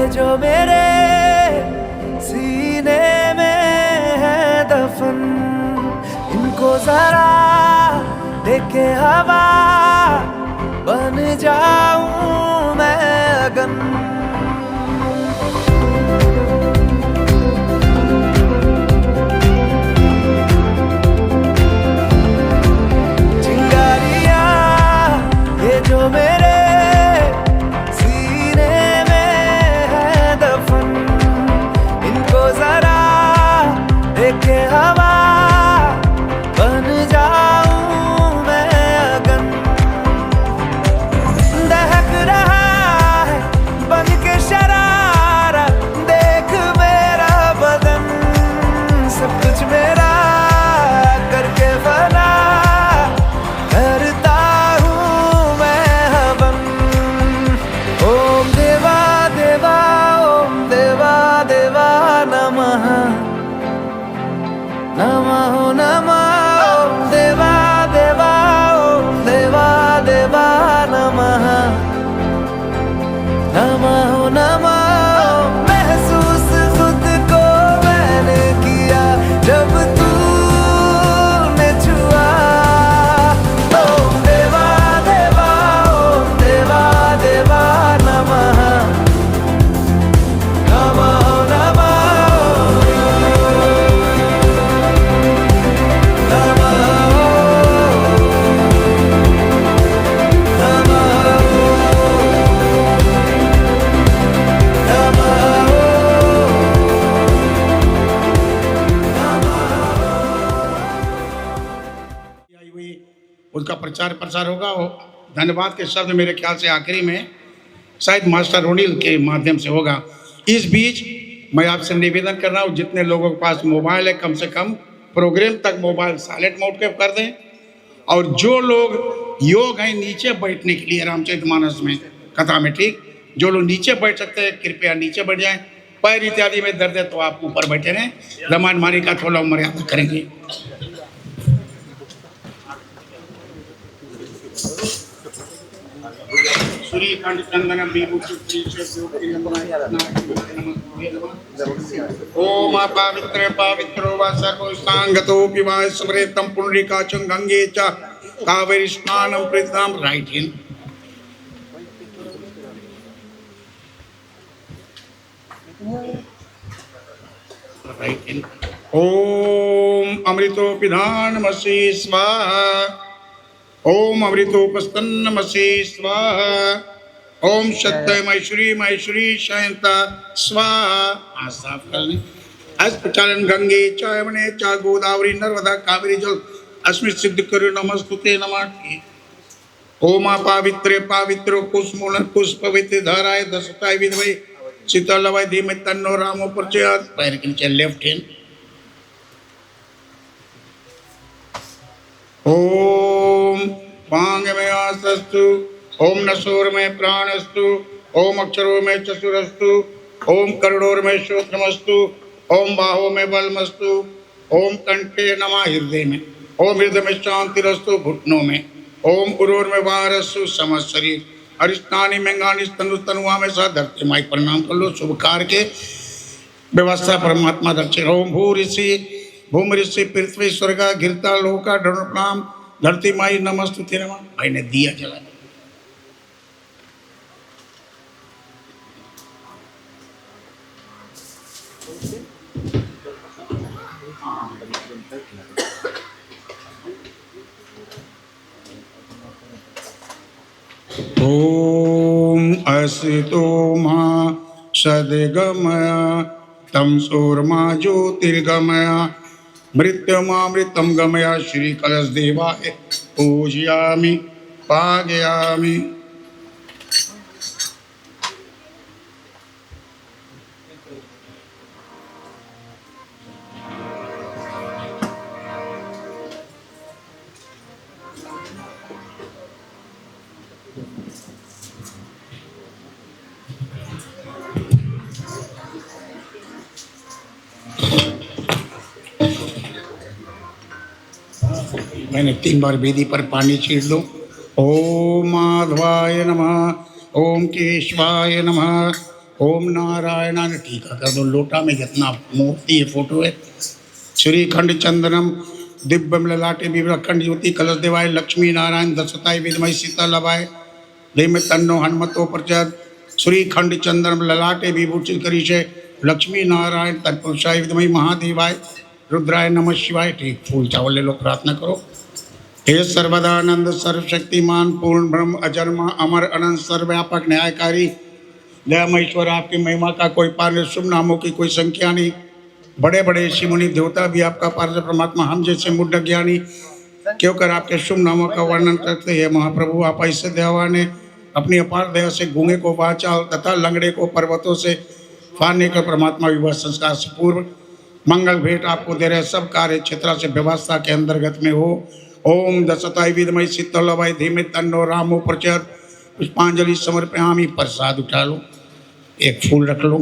जो मेरे सीने में है दफन, इनको जरा देखे हवा बन जाऊं मैं अगन। चिंगारियां ये जो मेरे सीने में है दफन, इनको जरा देखे हवा बन जाऊं मैं अगन। दहक रहा है बन के शरारा, देख मेरा बदन, सब कुछ मेरा करके फना करता हूँ मैं हवन। ओम देवा देवा ओम देवा देवा नमः नमः नमः। ओम देवा देवा ओम देवा देवा नमः नमः नमः। महसूस खुद को मैंने किया जब तूने छुआ। ओम देवा देवा ओम देवा देवा नमः नमः नमः उसका प्रचार प्रसार होगा। वो धन्यवाद के शब्द मेरे ख्याल से आखिरी में शायद मास्टर रोनिल के माध्यम से होगा। इस बीच मैं आपसे निवेदन कर रहा हूँ, जितने लोगों के पास मोबाइल है कम से कम प्रोग्राम तक मोबाइल साइलेंट मोड पे कर दें। और जो लोग योग है नीचे बैठने के लिए रामचरितमानस में कथा में, ठीक, जो लोग नीचे बैठ सकते हैं कृपया नीचे बैठ जाएं। पैर इत्यादि में दर्द है तो आप ऊपर बैठे रहें, रामायण मारी का थोड़ा मर्यादा करेंगे। ओम पवित्र पवित्रो वा सर्वसांगतोपि वा स्मरेतं पुंडरीकाचं गंगे च कावेरी स्नानं प्रीतां। Right hand right hand. Om अमृतोपिधानमसि स्वाहा। ओम अमृतोपस्तन्नमसि स्वाहा। ओम सत्य महेश्वरी शयंता स्वाहा। साफ कर लें। अस्पचालन गंगे चायवने चा गोदावरी नर्मदा कावेरी जल अस्मिन् सिद्ध करो नमस्तुते नमः। ओम पवित्र पवित्र कुसुमूल पुष्पवित धाराय दशताय विधवे शीतलवय धीमहि तन्नो रामो प्रचोदयात्। पैर के नीचे लेफ्ट हैंड। ओम पांग में आसस्तु, ओम नसोर में प्राणस्तु, ओम अक्षरों में चतुरस्तु, ओम करोड़ों में श्रोत्रमस्तु, ओम बाहों में बलमस्तु, ओम कंठे नमः हृदय में, ओम हृदय में शांतिरस्तु घुटनों में, ओम उरोर में वारसु समस्त शरीर, अरिष्टानी मेंगानी तनु तनुआ में सा धरती माई प्रणाम कर लो। शुभ कार्य के व्यवस्था परमात्मा दक्षिण। ओम भू ऋषि भूम ऋषि पृथ्वी स्वर्ग घिरता लोका ढूंढ प्रणाम धरती माई नमस्तुते नमः। भाई ने दिया जला। ओम असितो मा सद्गमया तम सोरमा ज्योतिर्गमया मृत्युमामृतम गमया श्री कलश देवाय पूजयामि पागयामि। मैंने 3 बार वेदी पर पानी छीट लो। ओम माधवाय नमः, ओम केशवाय नमः, ओम नारायण टीका कर दो। लोटा में जितना मूर्ति है फोटो है। श्रीखंड चंदनम दिव्यम ललाटे विवरखंड ज्योति कलश देवाय लक्ष्मी नारायण दशताय विद्महि सीता लवाय धीमे तन्नो हनुमतो प्रचोदयात्। श्रीखंड चंदनम ललाटे विभूषित करीशे लक्ष्मी नारायण तत्पुरुषाय विद्महि महादेवाय रुद्राय नमः शिवाय। ठीक फूल चावल ले लो, प्रार्थना करो। हे सर्वदानंद सर्वशक्तिमान पूर्ण ब्रह्म अजन्मा अमर अनंत सर्वव्यापक न्यायकारी दयामय आपकी महिमा का कोई पार नहीं, शुभ नामों की कोई संख्या नहीं। बड़े बड़े ऋषि मुनि देवता भी आपका पार्षद परमात्मा हम जैसे मुड्ढ ज्ञानी क्यों कर आपके शुभ नामों का वर्णन करते हैं। महाप्रभु आप ऐसे दयावान ने अपनी अपार दया से गूंगे को वाचा तथा लंगड़े को पर्वतों से फाड़ने का परमात्मा विवाह संस्कार से पूर्व मंगल भेंट आपको दे रहे। सब कार्य क्षेत्र से व्यवस्था के अंतर्गत में हो। ओम दशताय विद्महि शीतलवाय धीमे तन्नो रामो प्रचोदयात्। पुष्पांजलि समर्पयामि। प्रसाद उठा लो, एक फूल रख लो।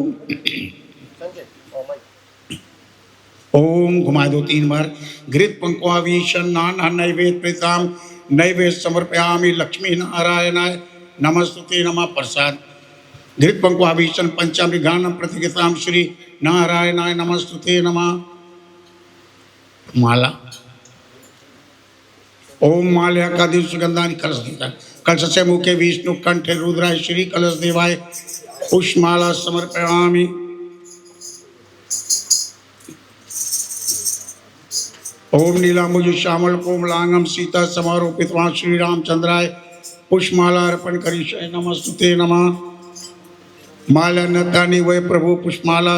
ओम घुमा दो 3 बार। घृत पंक्वावीशन नान नैवेद्य प्रीताम नैवेद्य समर्पयामि लक्ष्मी नारायणाय नमस्तुते नमः। प्रसाद घृत पंक्वावीशन पंचामृगानम प्रतिगताम श्री नारायणाय नमस्तुते नमः। माला ओम माल्या का दिव सुगंधानि कलश देता कलश से मुखे विष्णु कंठे रुद्राय श्री कलश देवाय पुष्पमाला समर्पयामि। ओम नीलांबुज श्यामल कोमलांगम सीता समारोपित वहाँ श्री रामचंद्राय पुष्पमाला अर्पण करिष्ये नमस्तुते नमः। माला नदानी वै प्रभु पुष्पमाला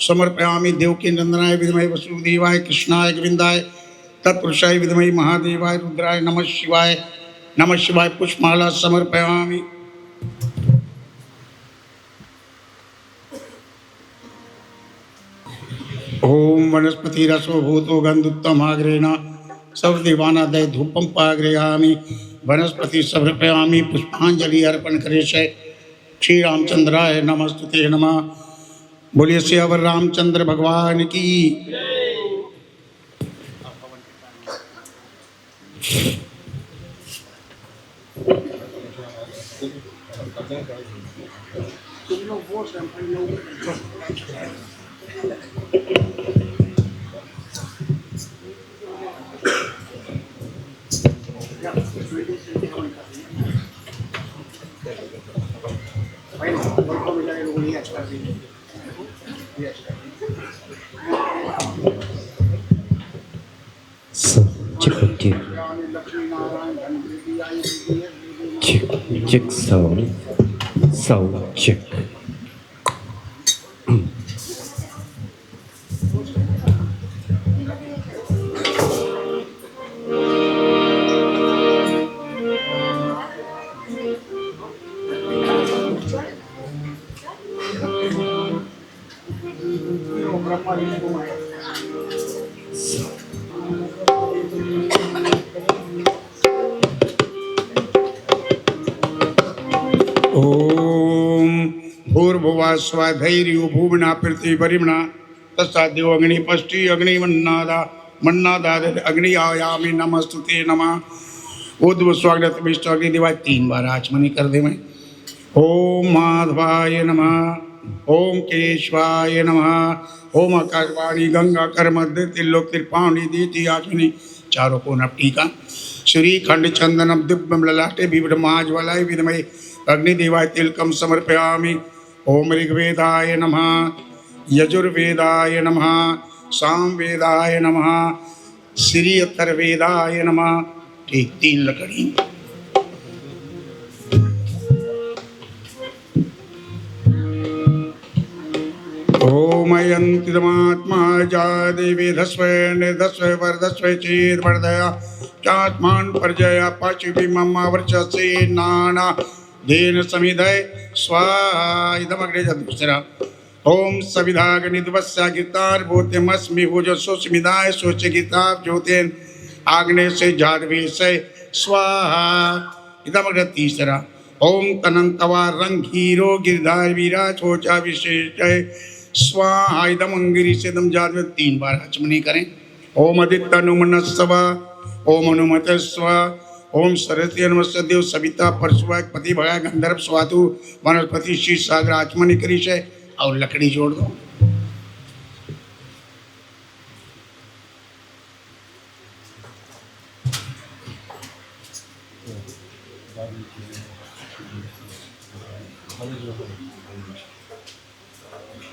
समर्पयामि देवकी नंदनाय विद्महे वसुदेवाय कृष्णाय गोविंदाय तत्पुरुषाय विद्महे महादेवाय रुद्राय नमः शिवाय पुष्पमाला समर्पयामि। ओम वनस्पति रसो भूतो गंधुत्तम आग्रेण सब देवाना दय धूपम पाग्रयामि। वनस्पति समर्पयामि पुष्पांजलि अर्पण करिष्ये श्री रामचंद्राय नमस्तुते नमः। बोलिए सियावर रामचंद्र भगवान की। Check sound check. भूर्भुवः स्वः धैर्यो भूमिना पृथ्वी परिमणा तस्साद्यो अग्नि पष्टि अग्नि मन्नादाद अग्नि आयामि नमस्तुते नमः। ऊर्ध्व स्वागत विष्ट अग्नि दिवाय 3 बार आचमनी कर दे। मैं ओम माधवाय नमः ओम केशवाय नमः ओम आकाशवाणी गंगा कर मध्य त्रिलोक त्रिपाणी दीति आचमनी चारों को नपटीका। श्रीखंड चंदनम दिव्यम ललाटे विभ्रमाज्वलाय विद्महे अग्निदेवाय तिलकम समर्पयामि। ओम ऋग्वेदाय नमः यजुर्वेदाय नमः सामवेदाय नमः श्री अथर्ववेदाय नमः। ठीक 3 लकड़ी। ओम यंतिदमात्मा जा देवी धस्व निर्धस्व वरदस्व चेद वर्धया चात्मान परजया पाचुपि मम वर्चसे नाना देन समिधय स्वाहा इदमग्रे जदुसरा। ओम सविधाग्निद्वस्या गितार भूत्यमस्मि भुजो सुस्मिदाय सोच गिताब ज्योतेन आग्ने से जादवे से स्वाहा इदमग्रे तीसरा। ओम तनंतवा रंग हीरो गिरधार वीरा चोचा विशेष स्वाहा इदम अंगिरी से दम जादवे 3 बार आचमनी करें। ओम आदित्य अनुमनस्व ओम अनुमत स्व ओम सरस्वती नमस्ते देव सविता परशुआ पति भगा गंधर्व स्वातु वनस्पति शीर्ष सागर आचमनी करी है और लकड़ी जोड़ दो।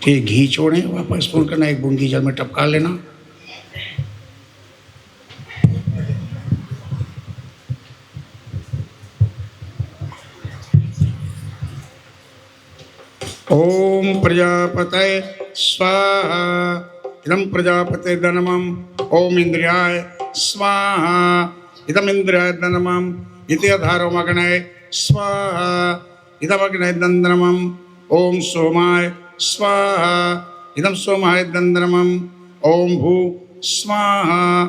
ठीक घी छोड़े वापस फूल करना, एक बूंदी जल में टपका लेना। ओम प्रजापतये स्वाहा इदं प्रजापते धनमं ओम इंद्रियाय स्वाहा इदम इंद्रियाय धनमं इति अधारो अग्नये स्वाहा इदम अग्नये दंद्रमं ओम सोमाय स्वाहा इदम सोमाय दंद्रमं ओम भू स्वाहा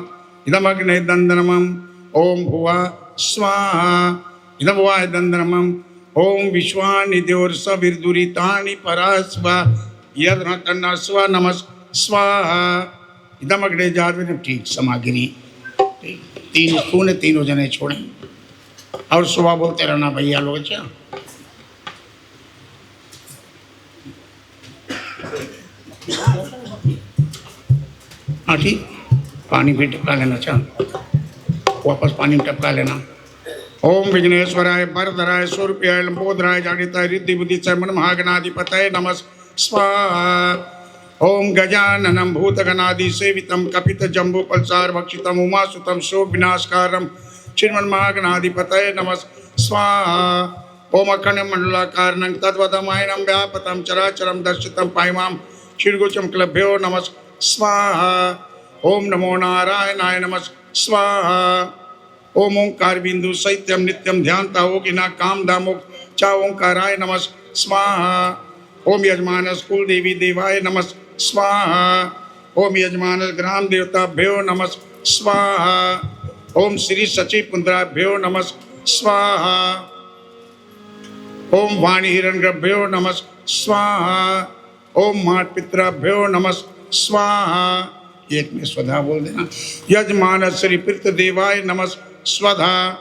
इदम अग्नये दंद्रमं ओम भुवा स्वाहा इदम भुवाय दंद्रमं ओम विश्वानिद्योर्सविर्दुरितानि परास्वा यद् नमस् स्वाहा इदम अग्ने जात। ठीक सामग्री 3 स्पून, तीनों जने छोड़ें और सुबह बोलते रहना भैया लोग। अच्छा हाँ ठीक, पानी भी टपका लेना। अच्छा वापस पानी में टपका लेना। ओम विघ्नेश्वराय वरदराय सूर्याय लंबोदराय जागृताय रिद्धि बुद्धि मन महागणाधिपतये नमः स्वाहा। ओम गजाननं भूतगणादि सेवितं कपित जम्बू पल्सार भक्षितम् उमासुतं शोक विनाशकारं श्रीमन् महागणाधिपतये नमः स्वाहा। ओम अखंड मंडलाकारं तद्वदमायनं व्यापतं चराचरं दर्शितं पायमां शीर्घोचम क्लभ्यो नमः स्वाहा। ओम नमो नारायणाय नमः स्वाहा। ओम ओंकार बिंदु सैत्यम नित्यम ध्यानता होगिना काम दामुक चा ओंकाराय नमः स्वाहा। ओम यजमान कुल देवी देवाय नमः स्वाहा। ओम यजमान ग्राम देवताभ्यो नमः स्वाहा। ओम श्री सची पुंद्राभ्यो नमः स्वाहा। ओम वाणी हिरण्यभ्यो नमः स्वाहा। ओम मात पित्राभ्यो नमः स्वाहा। एक में स्वधा बोल देना। यजमान श्री प्रीत देवाय नमः स्वधा।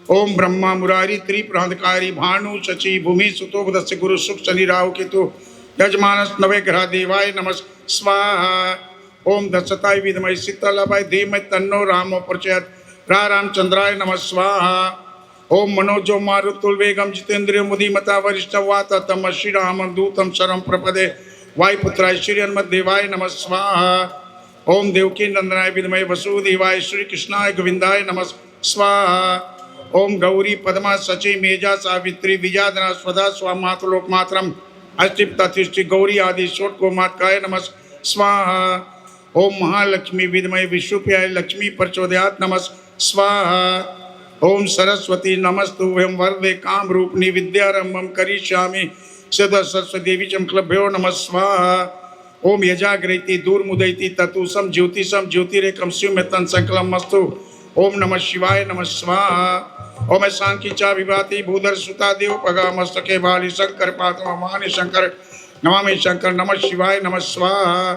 ओम ब्रह्मा मुरारी त्रिप्रांतकारी भानु शचि भूमि सुतो बुधस्य गुरु सुख शनि राहु केतु यजमान नवे ग्रह देवाय नमः स्वाहा। ओम दशताय विद्महे शीतलाय धीमहि तन्नो रामो प्रचोदयात् रामचंद्राय नमः स्वाहा। ओम मनोजो मारुतुल वेगम जितेन्द्रिय मुदीमता वरिष्ठ वाता तम श्रीराम दूतम शरम प्रपदे वायुपुत्राय श्रीहनुमद्देवाय नमः स्वाहा। ओम देवकी नंदनाय विद्महे वसुदेवाय श्री कृष्णाय गोविंदाय नमः स्वाहा। ओम गौरी पद्मा सची मेजा सावित्री विजाधना स्वधा स्वामातलोक मात्रम अष्टिप तथिष्टि गौरी आदि शोट को मातकाय नमः स्वाहा। ओम महालक्ष्मी विद्महे विष्णुप्रियाय लक्ष्मी प्रचोदयात् नमः स्वाहा। ओम सरस्वती नमस्तुभ्यं वरदे काम रूपिणी विद्यारंभं करिष्यामि सदा सरस्वती देवी चमक्लभ्यो नमः स्वाहा। ओम यजाग्रैति दूरमुदयति ततुसम ज्योतिषम ज्योतिरेकम स्युमेतन संकलम मस्तु। ओम नमः शिवाय नमः स्वाहा। ओम सांख्य चा विभाति भूधर सुता देव पगा मस्तके बाली शंकर पातमानि शंकर नमामि शंकर नमः शिवाय नमः स्वाहा।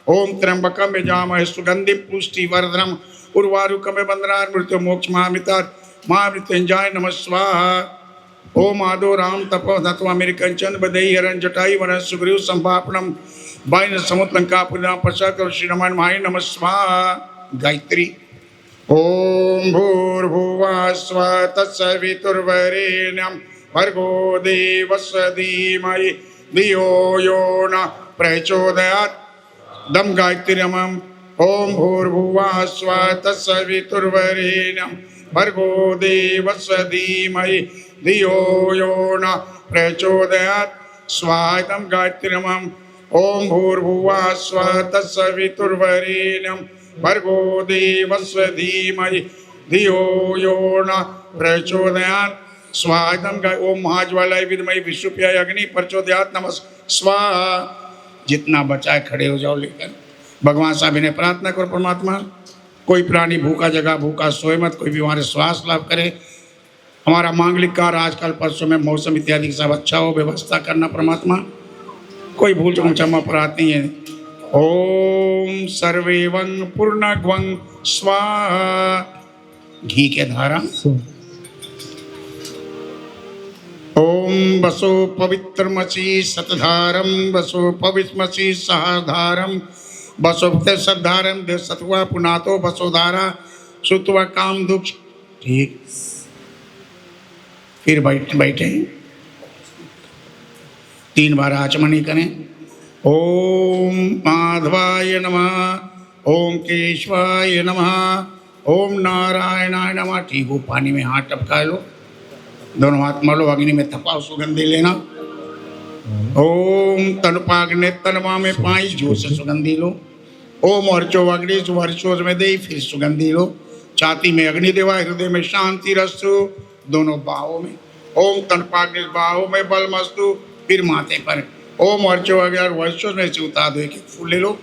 ओम त्र्यंबकम यजामहे सुगंधिं पुष्टिवर्धनम् उर्वारुकम बंदनान् मृत्यु मोक्ष महामृत्युंजय नमः स्वाहा। ओम आदो राम तपो धत्वा मेरे कंचन बदई हरण जटाई वन सुग्रीव संभापणम बाइन समुद्रंका पुना पश्चात श्री रामायण माय नमः स्वाहा। गायत्री ओम भूर्भुवः स्वः तत्सवितुर्वरेण्यं भर्गो देवस्य धीमहि धियो यो न प्रचोदयात्। दम गायत्रीमम् ओम भूर्भुवः स्वः तत्सवितुर्वरेण्यं भर्गो देवस्य धीमहि धियो यो न प्रचोदयात्। स्वाहायतं गायत्रीमम् ओम भूर्भुवः स्वः तत्सवितुर्वरेण्यं भर्गो देवस्य धीमहि धियो यो न प्रचोदयात्। स्वाहायतं ओम महाज्वालाय विद्महे विष्णुप्रियाय अग्नि प्रचोदयात् नमः स्वाहा। जितना बचा है खड़े हो जाओ लेकर भगवान साहब ने प्रार्थना करो परमात्मा कोई प्राणी भूखा जगह भूखा सोए मत, कोई भी हमारे श्वास लाभ करे, हमारा मांगलिक कार्य आजकल परसों में मौसम इत्यादि सब अच्छा हो, व्यवस्था करना परमात्मा, कोई भूल चूक क्षमा अपराध नहीं है। ओम सर्वेवं पूर्णग्वं स्वाहा घी के धारा। सो ओम बसो पवित्रमसि सतधारम बसो पवित्रमसि सहाधारम बसो सद्धारम दे सत्वा पुनातो बसोधारा सुत्वा काम दुख। ठीक, फिर बैठे 3 बार आचमनी करें। ओम माधवाय नमः, ओम केशवाय नमः, ओम नारायणाय नमः। ठीक हो, पानी में हाथ टपका लो, दोनों हाथ मलो, अग्नि में तपाओ, सुगंधी लेना। ओम तनुपाग्ने तनमा में पाई, जोर से सुगंधी लो। ओम अर्चो अग्नि वर्चोज में दे, फिर सुगंधी लो। छाती में अग्नि देवा, हृदय में शांति रस्तु, दोनों बाहों में। ओम तनुपाग्नि बाहों में बलमस्तु, फिर माथे पर। ओम अर्चो अग्नि वर्चोज में से उतार दो, एक फूल ले लो।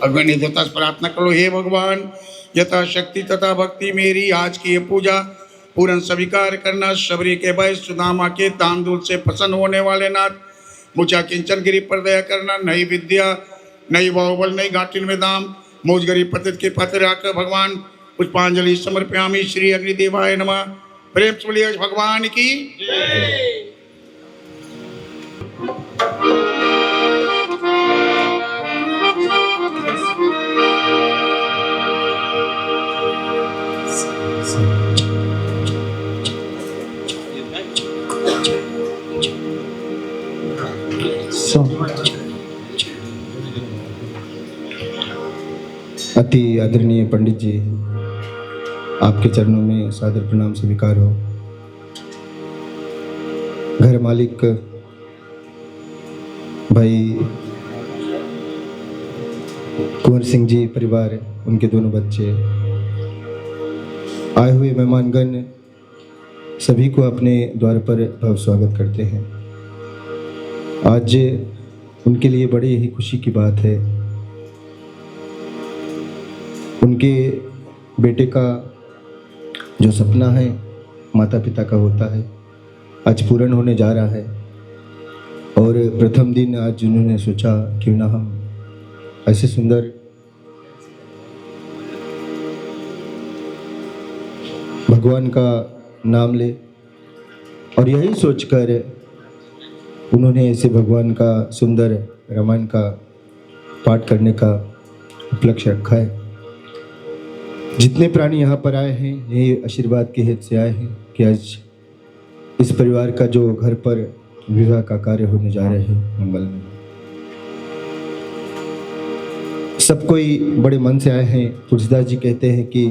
अग्नि देवता से प्रार्थना करो, हे भगवान यथाशक्ति तथा भक्ति मेरी आज की ये पूजा पूर्ण स्वीकार करना। शबरी के भाई सुदामा के तांदुल से प्रसन्न होने वाले नाथ, मुझा किंचन गिरी पर दया करना। नई विद्या नई बाहुबल नई घाटिन में दाम, मुझ गरीब पतित के पत्र राकर भगवान पुष्पांजलि समर्पयामि। श्री अग्निदेवाय नमः। प्रेम से बोलिए भगवान की जय। अति आदरणीय पंडित जी, आपके चरणों में सादर प्रणाम स्वीकार हो। घर मालिक भाई कुंवर सिंह जी परिवार, उनके दोनों बच्चे, आए हुए मेहमानगण सभी को अपने द्वार पर भव्य स्वागत करते हैं। आज उनके लिए बड़ी ही खुशी की बात है। उनके बेटे का जो सपना है माता पिता का होता है, आज पूर्ण होने जा रहा है। और प्रथम दिन आज उन्होंने सोचा क्यों ना हम ऐसे सुंदर भगवान का नाम ले, और यही सोचकर उन्होंने ऐसे भगवान का सुंदर रामायण का पाठ करने का उपलक्ष्य रखा है। जितने प्राणी यहाँ पर आए हैं यही आशीर्वाद के हेतु से आए हैं कि आज इस परिवार का जो घर पर विवाह का कार्य होने जा रहे हैं मंगल में, सब कोई बड़े मन से आए हैं। तुलसीदास जी कहते हैं कि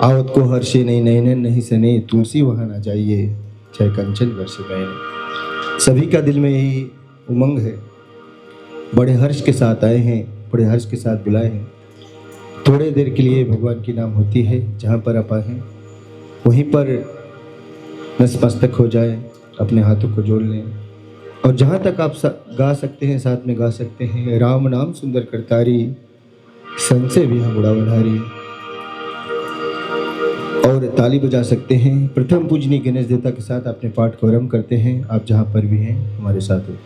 आवत को हर्षे नहीं नैनन नहीं सने, तुलसी वहाँ ना जाइए चाहे कंचन वर्षे बहने। सभी का दिल में यही उमंग है, बड़े हर्ष के साथ आए हैं, बड़े हर्ष के साथ बुलाए हैं। थोड़े देर के लिए भगवान की नाम होती है, जहाँ पर आप आए हैं वहीं पर नतमस्तक हो जाए, अपने हाथों को जोड़ लें और जहाँ तक आप गा सकते हैं साथ में गा सकते हैं। राम नाम सुंदर करतारी, संसे भी हम उड़ा बढ़ारी, और ताली बजा सकते हैं। प्रथम पूजनीय गणेश देवता के साथ अपने पाठ को आरंभ करते हैं। आप जहाँ पर भी हैं हमारे साथ हो।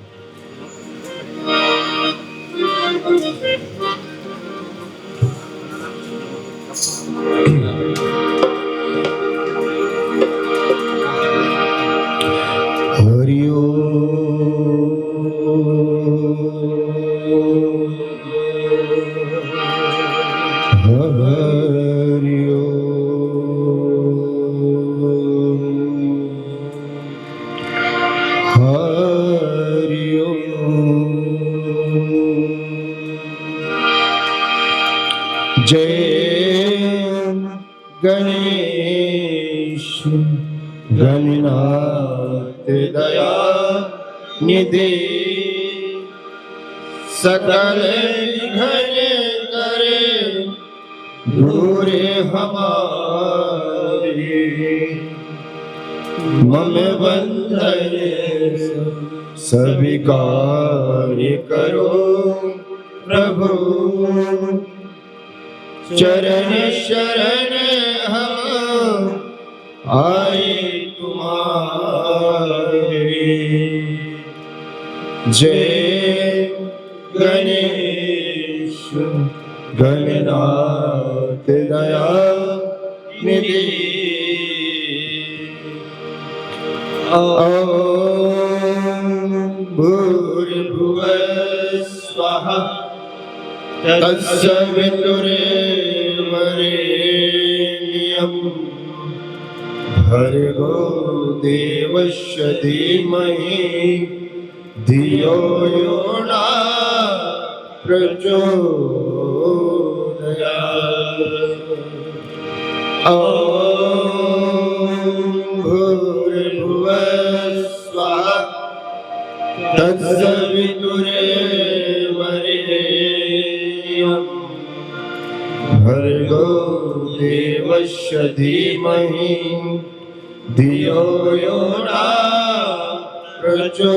जय गणेश गणनाथ दया निधि, सकल विघ्न करे दूर हमारे। मम बंधन स्वीकार करो प्रभु, चरण शरण हम आए तुम्हारे। जय गणेश गणनाथ दया निधि ॐ भूर्भुवः स्वः तत्सवितुर्वरेण्यं भर्गो देवस्य धीमहि धियो यो नः प्रचोदयात्। ॐ भूर्भुवः स्वः तत्सवितुर्वरेण्यं भर्गो देवस्य धीमहि धियो यो नः प्रचोदयात्।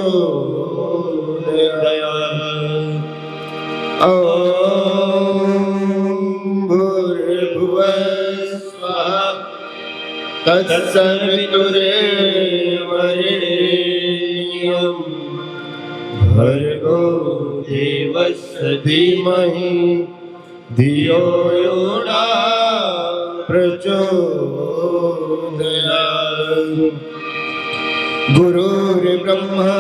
ॐ भूर्भुवः स्वः तत्सवितुर्वरेण्यं भर्गो देवस्य धीमहि धियो यो नः प्रचोदयात्। गुरुर्ब्रह्मा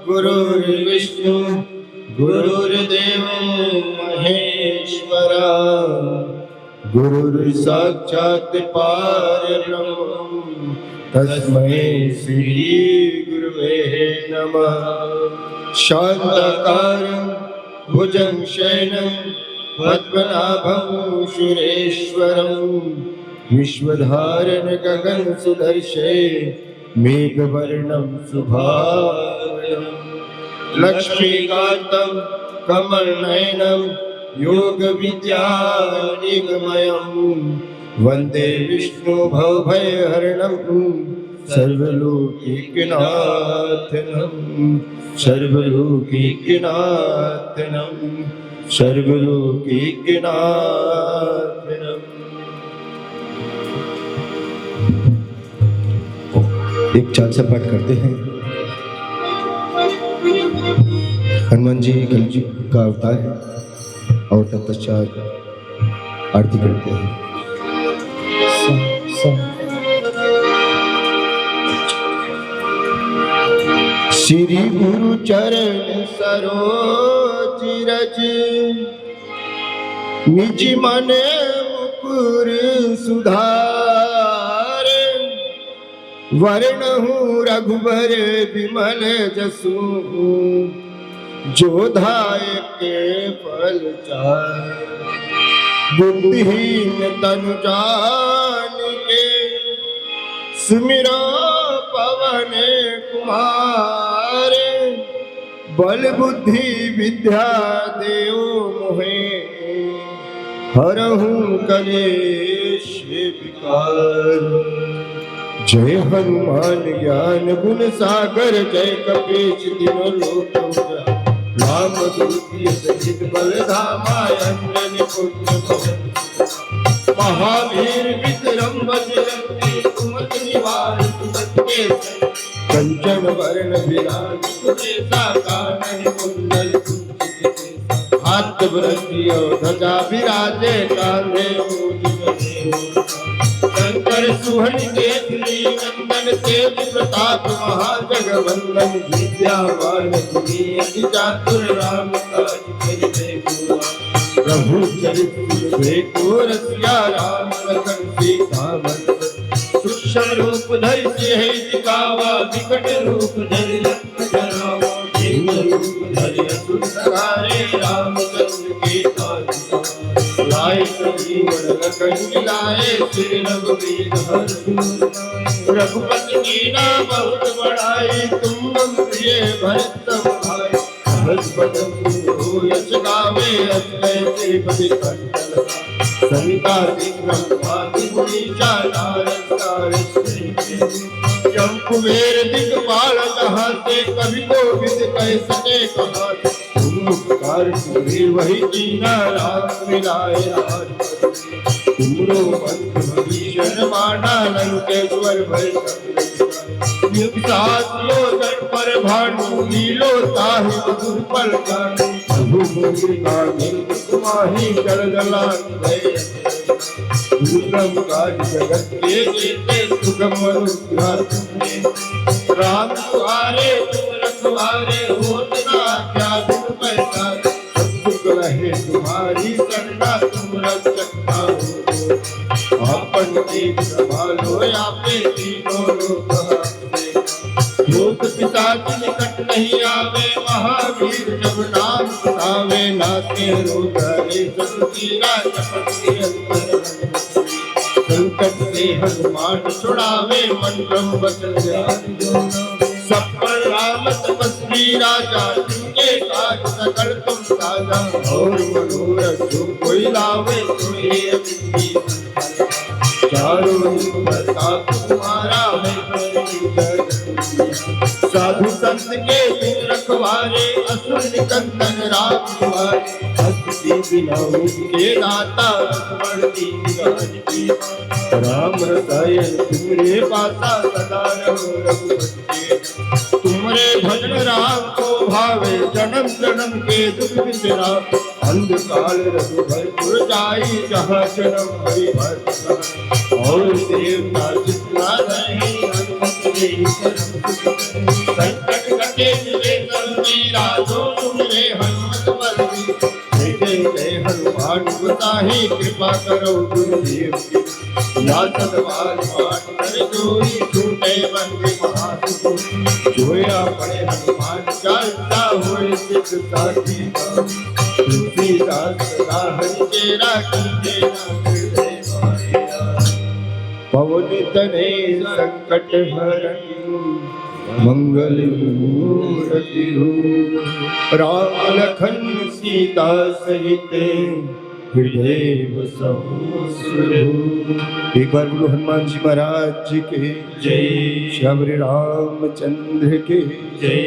गुरुर्विष्णु गुरुर्देवो महेश्वरा गुरुर्साक्षात् परब्रह्म तस्मै श्री गुरुवे नमः। शान्ताकारं भुजङ्गशयनं पद्मनाभं सुरेश्वरं विश्वधारं गगनसदृशे मेघवर्णं शुभांगं लक्ष्मीकान्तं कमलनयनं योगविद्यानिगमयं वन्दे विष्णु भवभयहरणं सर्वलोकैकनाथनं सर्वलोकैकनाथनं सर्वलोकैकनाथनं। एक चालीसा पाठ करते हैं। हनुमान जी कलयुग का अवतार है और तत्पश्चात आरती करते हैं। श्री गुरु चरण सरोज रज निज मन मुकुर सुधार वर्णहु रघुबर विमल जसु जो धायके फल चार बुद्धिहीन तनु जानिके सुमिरो पवन कुमार बल बुद्धि विद्या देव मोहे हरहु कलेश विकार। जय हनुमान ज्ञान गुण सागर जय कपीश तीनों लोक राम दूत बल धामा अंजनी पुत्र महावीर विक्रम बजरंगी कुमति निवार सुमति कंचन वरण विराज सुरेशा कानन कुंडल हाथ वृद्धि और ध्वजा विराजे कांधे शंकर सुहन केसरी नंदन तेज प्रताप महाजगवंदन विद्यावान गुणी चातुर राम काज करिबे पूरा प्रभु चरित्र देखो रसिया राम लखन सीता मन सूक्ष्म रूप धरि सिंह दिखावा विकट रूप धरि लंका जरावा भीम रूप धरि असुर संहारे रामचंद्र के काज लाए जीवन लखन मिलाए श्री रघुवीर हर रघुपति कीना बहुत बड़ाई तुम मम प्रिय भरत भाई हस बदन हो यश गावे अक्षय श्रीपति कंठन सविता विक्रम आदि गुणी नारद यम कुबेर दिगपाल कहाँ से कवि कोविद कह सके कहाँ तुम उपकार पूरी वही कीना राम मिलाए राज तुमरो मंत्र भीषण माना लंकेश्वर भय साथियों जन पर भानु लीलो ताहि मधुर पल प्रभु मुद्रिका तुम्हारी जल जला दुर्गम काज जगत के देते सुगम अनुग्रह तुमने। राम तुम्हारे तुम रखवारे होत ना क्या दुख पैसा। सब सुख रहे तुम्हारी सरना तुम रक्षक ना हो। आपन देख संभालो आपे तीनों लोक हंसते। भूत पिशाच निकट नहीं आवे महावीर जब नाम सुनावे। नाते रोग हरे सब पीरा जपत निरंतर संकट से हनुमान छुड़ावे मन ब्रह्म वचन ध्यान जो। सब पर राम तपस्वी राजा जिनके काज सकल तुम साजा। और मनोरथ जो कोई लावे तुम्हें अभिष्टि चारों प्रताप तुम्हारा है। साधु संत के तुम रखवारे असुर निकंदन राम तुम्हारे। हस्ती बिना के दाता राम रसायन तुमरे पासा सदा रहो रघुपति। तुमरे भजन राम को भावे जन्म जन्म के दुख बिसरा। अंधकाल रघुबर जाई जहाँ जन्म हरि भर। और देवता जितना नहीं हनुमत देहि करम सुख। संकट कटे मिले सब मीरा जो तुमरे हनुमत बल। जय जय हनुमान गोसाई कृपा करो गुरुदेव की। या सतवार पाठ कर जोई छूटे बंदे महासुख। जोया पड़े हनुमान चालता होए सिद्ध साथी। तुलसीदास सदा हरि तेरा कीजे नाथ हृदय माया। पवन तनय संकट हरण मंगल मूर्ति हो। राम लखन सीता सहित हृदय बसहु सुरहु। एक बार बोलो हनुमान जी महाराज जी के जय। श्यामरी रामचंद्र के जय।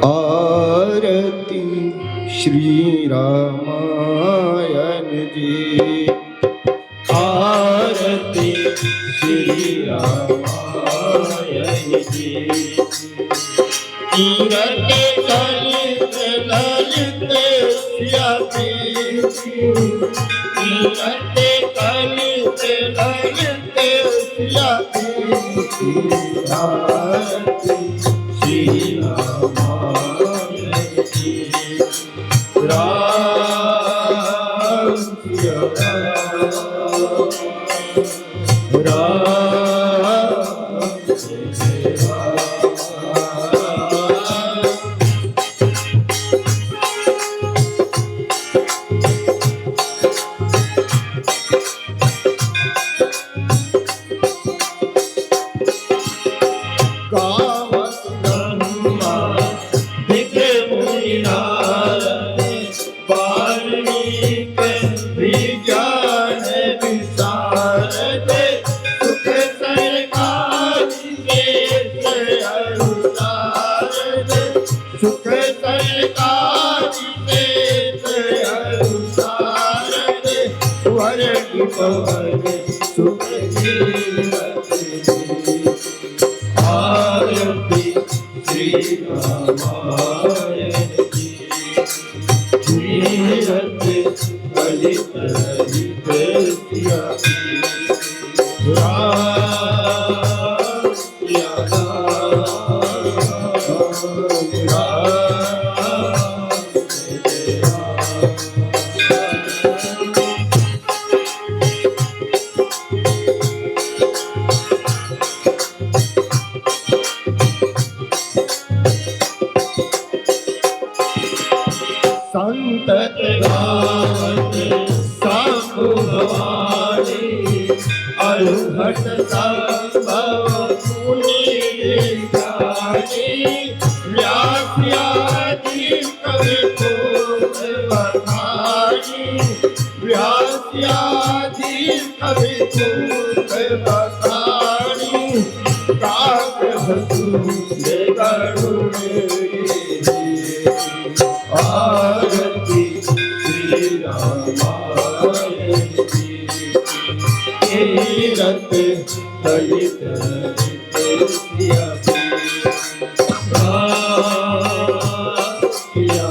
आरती श्री रामायण जी। आरती श्री रामायण जी। कीरत ललित ललित सियाती। कीरत ललित ललित सियाती। आरती श्री रामायण जी। राम सिया आरती श्री रामायण जी। कीरत ललित ललित सियाती। राम सिया संतत गावत सांभवानी। अरुहट संभव मुनि ज्ञानी। व्यास्यादि कवि खूब बखानी। व्यास्यादि कवि खूब बखानी। काव्य गरुड़ आरती श्री रामायण जी। कीरत ललित ललित सिया पिया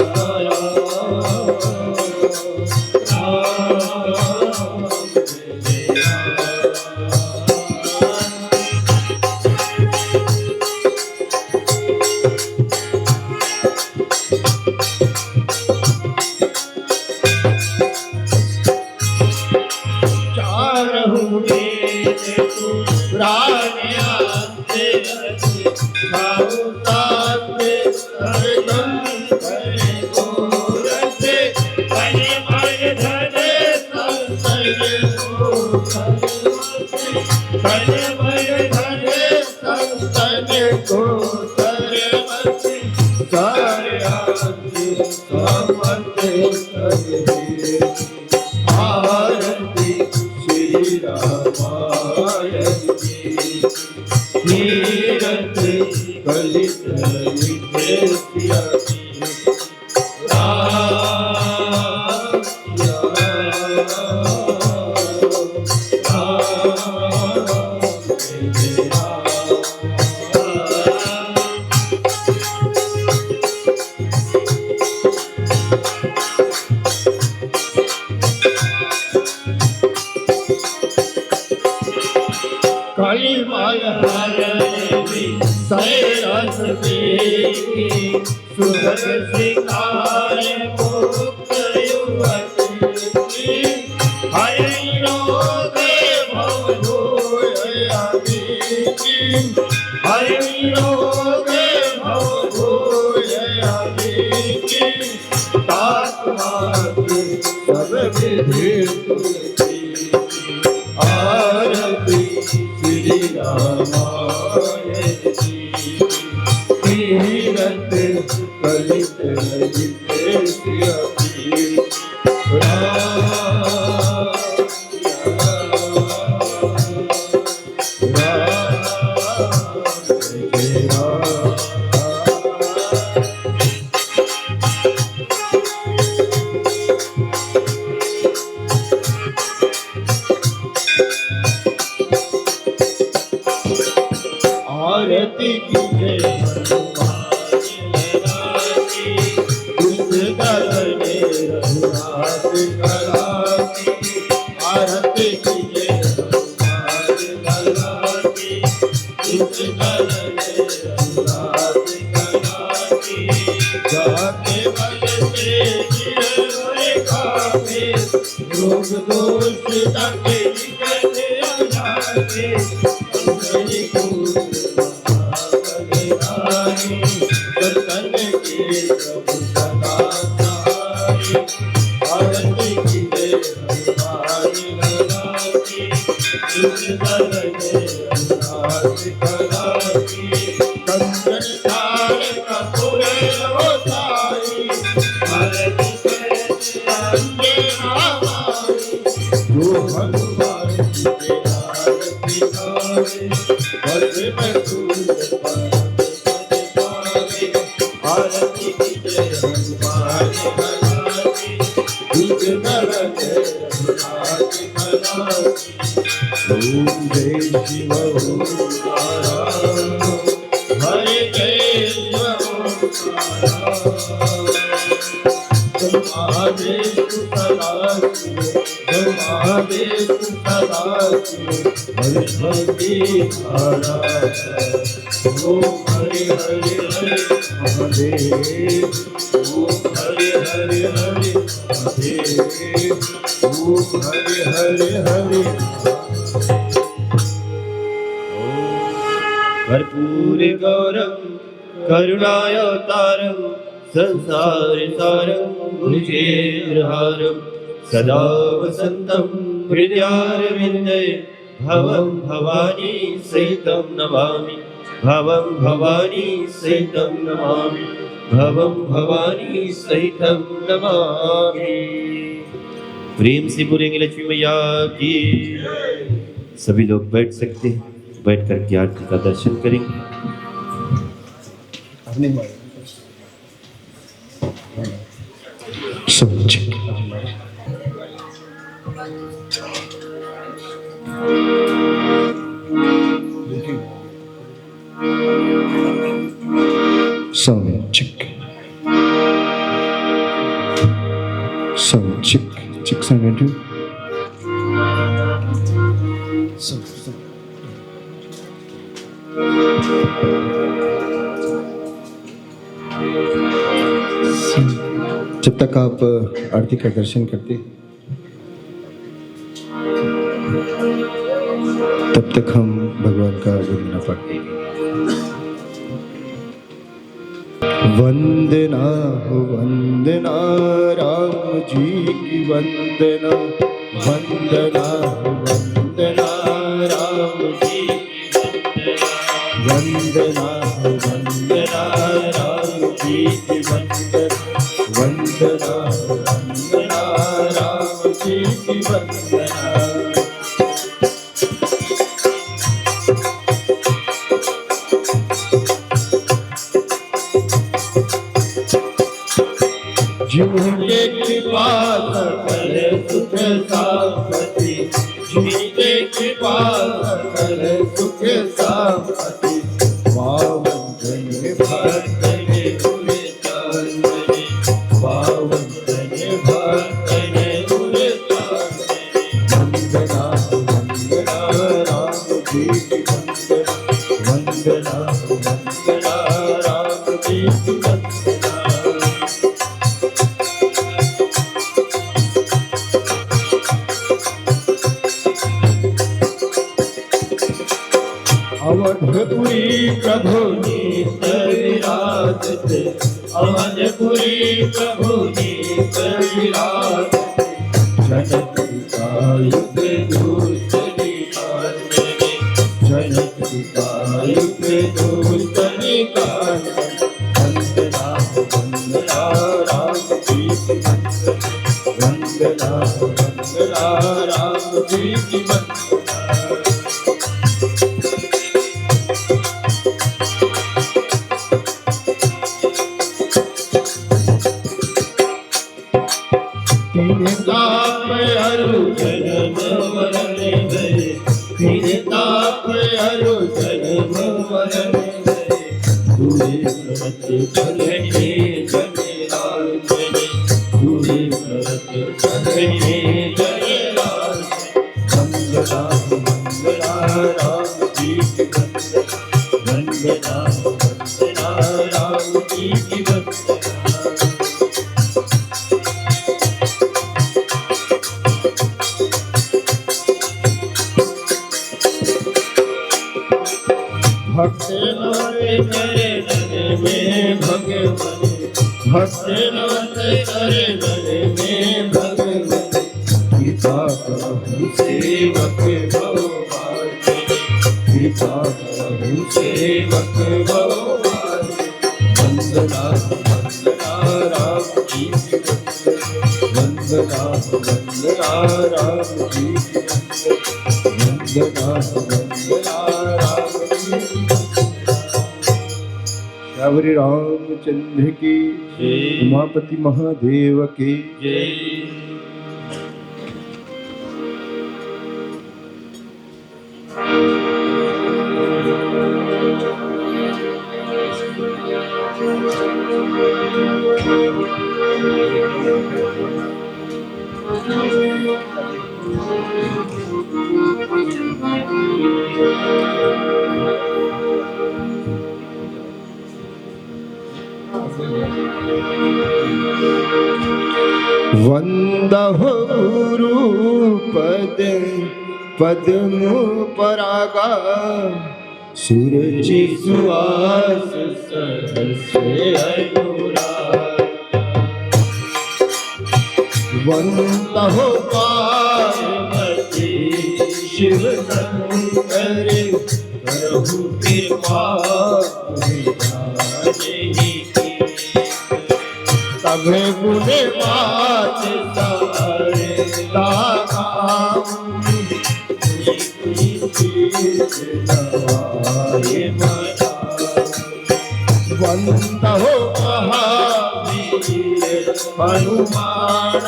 कर्पूर गौरम करुणावतारम संसार सारम भुजगेन्द्रहारम सदा वसन्तं हृदयारविन्दे भवं भवानी सहितं नमामि भवं भवानी सहितं नमामि भवं भवानी सहितं नमामि। प्रेम से बोलेंगे लक्ष्मी मैया की। सभी लोग बैठ सकते हैं, बैठ कर आरती का दर्शन करेंगे। Sound check. Sound check. Check sound and do. जब तक आप आरती का दर्शन करते तब तक हम भगवान का वंदना पढ़ते हैं। वंदना हो वंदना राम जी की वंदना, वंदना हो वंदना राम जी की वंदना, हो वंदना राम जी की वंदना, वंदना हो वंदना राम जी की वंदना। जिनके कृपा सकल सुख सापति, जिनके कृपा सकल सुख सापति, पावन धन्य भक्त ने उरे चांदनी, पावन धन्य भक्त ने उरे चांदनी। वंदना वंदना राम जी की वंदना, वंदना वंदना राम जी की वंदना। अवधपुरी प्रभु नित विराजते, अवधपुरी प्रभु नित विराजते, जनक पिता युग दुष्ट निकाले, जनक पिता युग दुष्ट निकाले। वंदना वंदना राम जी की वंदना, वंदना वंदना राम जी की वंदना। तीन ताप अरु जन्म मरण गए, तीन ताप अरु जन्म मरण गए, पूरे व्रत चलने जनेराल गए, पूरे व्रत चलने जनेराल। वंदना वंदना राम जी की वंदना, वंदना वंदना राम जी की वंदना। भक्त नवते करे नन में भगवान, भक्त नवते करे नन में भगवान, कृपा प्रभु सेवक भगवान, कृपा प्रभु सेवक भगवान। वंदना वंदना राम जी की वंदना, वंदना राम जी की वंदना, वंदना राम जी की। श्यावरी रामचंद्र की, उमापति महादेव की जय। वंदहो गुरुपद पद्म परागा, सूरज सुवास सहस्र अनुराग। वंदहो पार्वती शिव शंकर, प्रभु कृपा तबे गुणे बात सारे दाम, वंदहो महावीर हनुमान,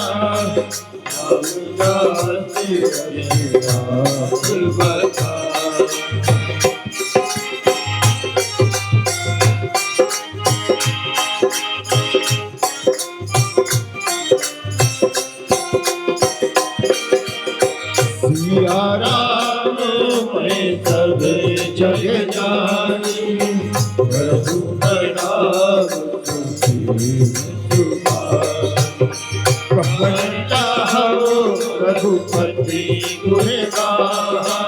सिया राम मैं सब जग जानी प्रभु नाम रघुपति गुण गाहा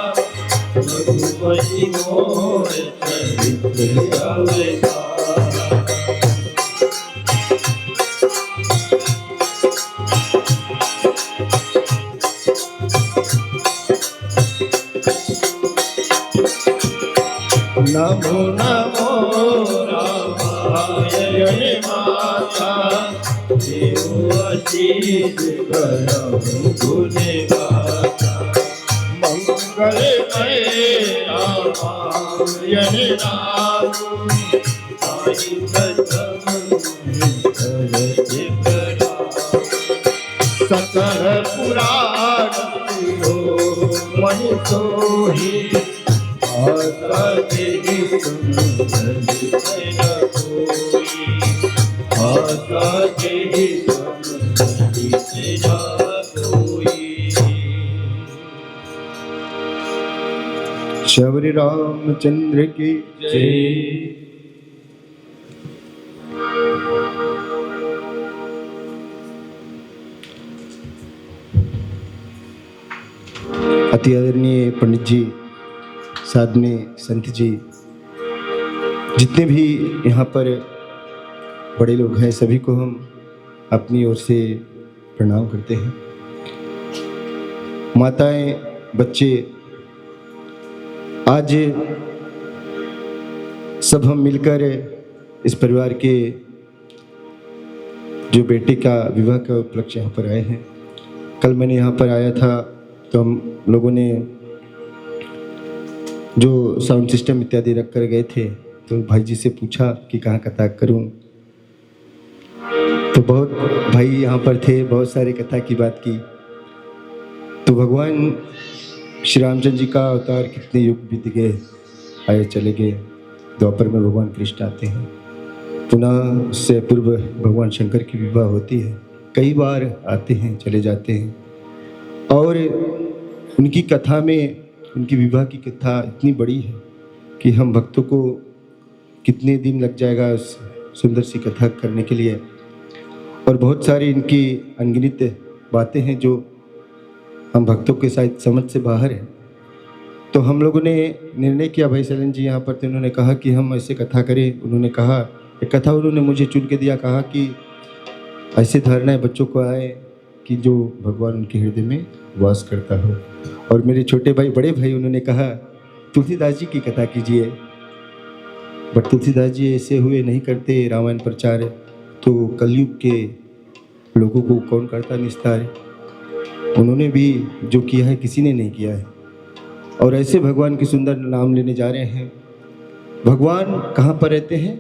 रघुपति मोर चरित्र अवतारा। नमो नमो रामायण माता देव आशीष करम गुण गाता मंगलमय रामायण नाम साई प्रथम करत करा सकल पुराण मन सोही आका तेरी सुंदर कोई आका तेरी सुंदर कोई। शबरी रामचंद्र की जय। अति आदरणीय पंडित जी, साधने संत जी, जितने भी यहाँ पर बड़े लोग हैं, सभी को हम अपनी ओर से प्रणाम करते हैं। माताएं, बच्चे, आज सब हम मिलकर इस परिवार के जो बेटे का विवाह का उपलक्ष्य यहाँ पर आए हैं। कल मैंने यहाँ पर आया था तो हम लोगों ने जो साउंड सिस्टम इत्यादि रख कर गए थे, तो भाई जी से पूछा कि कहाँ कथा करूं, तो बहुत भाई यहाँ पर थे, बहुत सारे कथा की बात की। तो भगवान श्री रामचंद्र जी का अवतार कितने युग बीत गए, आए चले गए। द्वापर में भगवान कृष्ण आते हैं, पुनः उससे पूर्व भगवान शंकर की विवाह होती है, कई बार आते हैं चले जाते हैं। और उनकी कथा में, उनकी विवाह की कथा इतनी बड़ी है कि हम भक्तों को कितने दिन लग जाएगा उस सुंदर सी कथा करने के लिए। और बहुत सारी इनकी अनगिनत बातें हैं जो हम भक्तों के साथ समझ से बाहर है। तो हम लोगों ने निर्णय किया, भाई सैलन जी यहाँ पर थे, उन्होंने कहा कि हम ऐसे कथा करें। उन्होंने कहा, एक कथा उन्होंने मुझे चुन के दिया, कहा कि ऐसे धारणाएं बच्चों को आए कि जो भगवान उनके हृदय में वास करता हो। और मेरे छोटे भाई, बड़े भाई, उन्होंने कहा तुलसीदास जी की कथा कीजिए। बट तुलसीदास जी ऐसे हुए नहीं करते रामायण प्रचार, तो कलयुग के लोगों को कौन करता निस्तार। उन्होंने भी जो किया है किसी ने नहीं किया है। और ऐसे भगवान के सुंदर नाम लेने जा रहे हैं। भगवान कहाँ पर रहते हैं?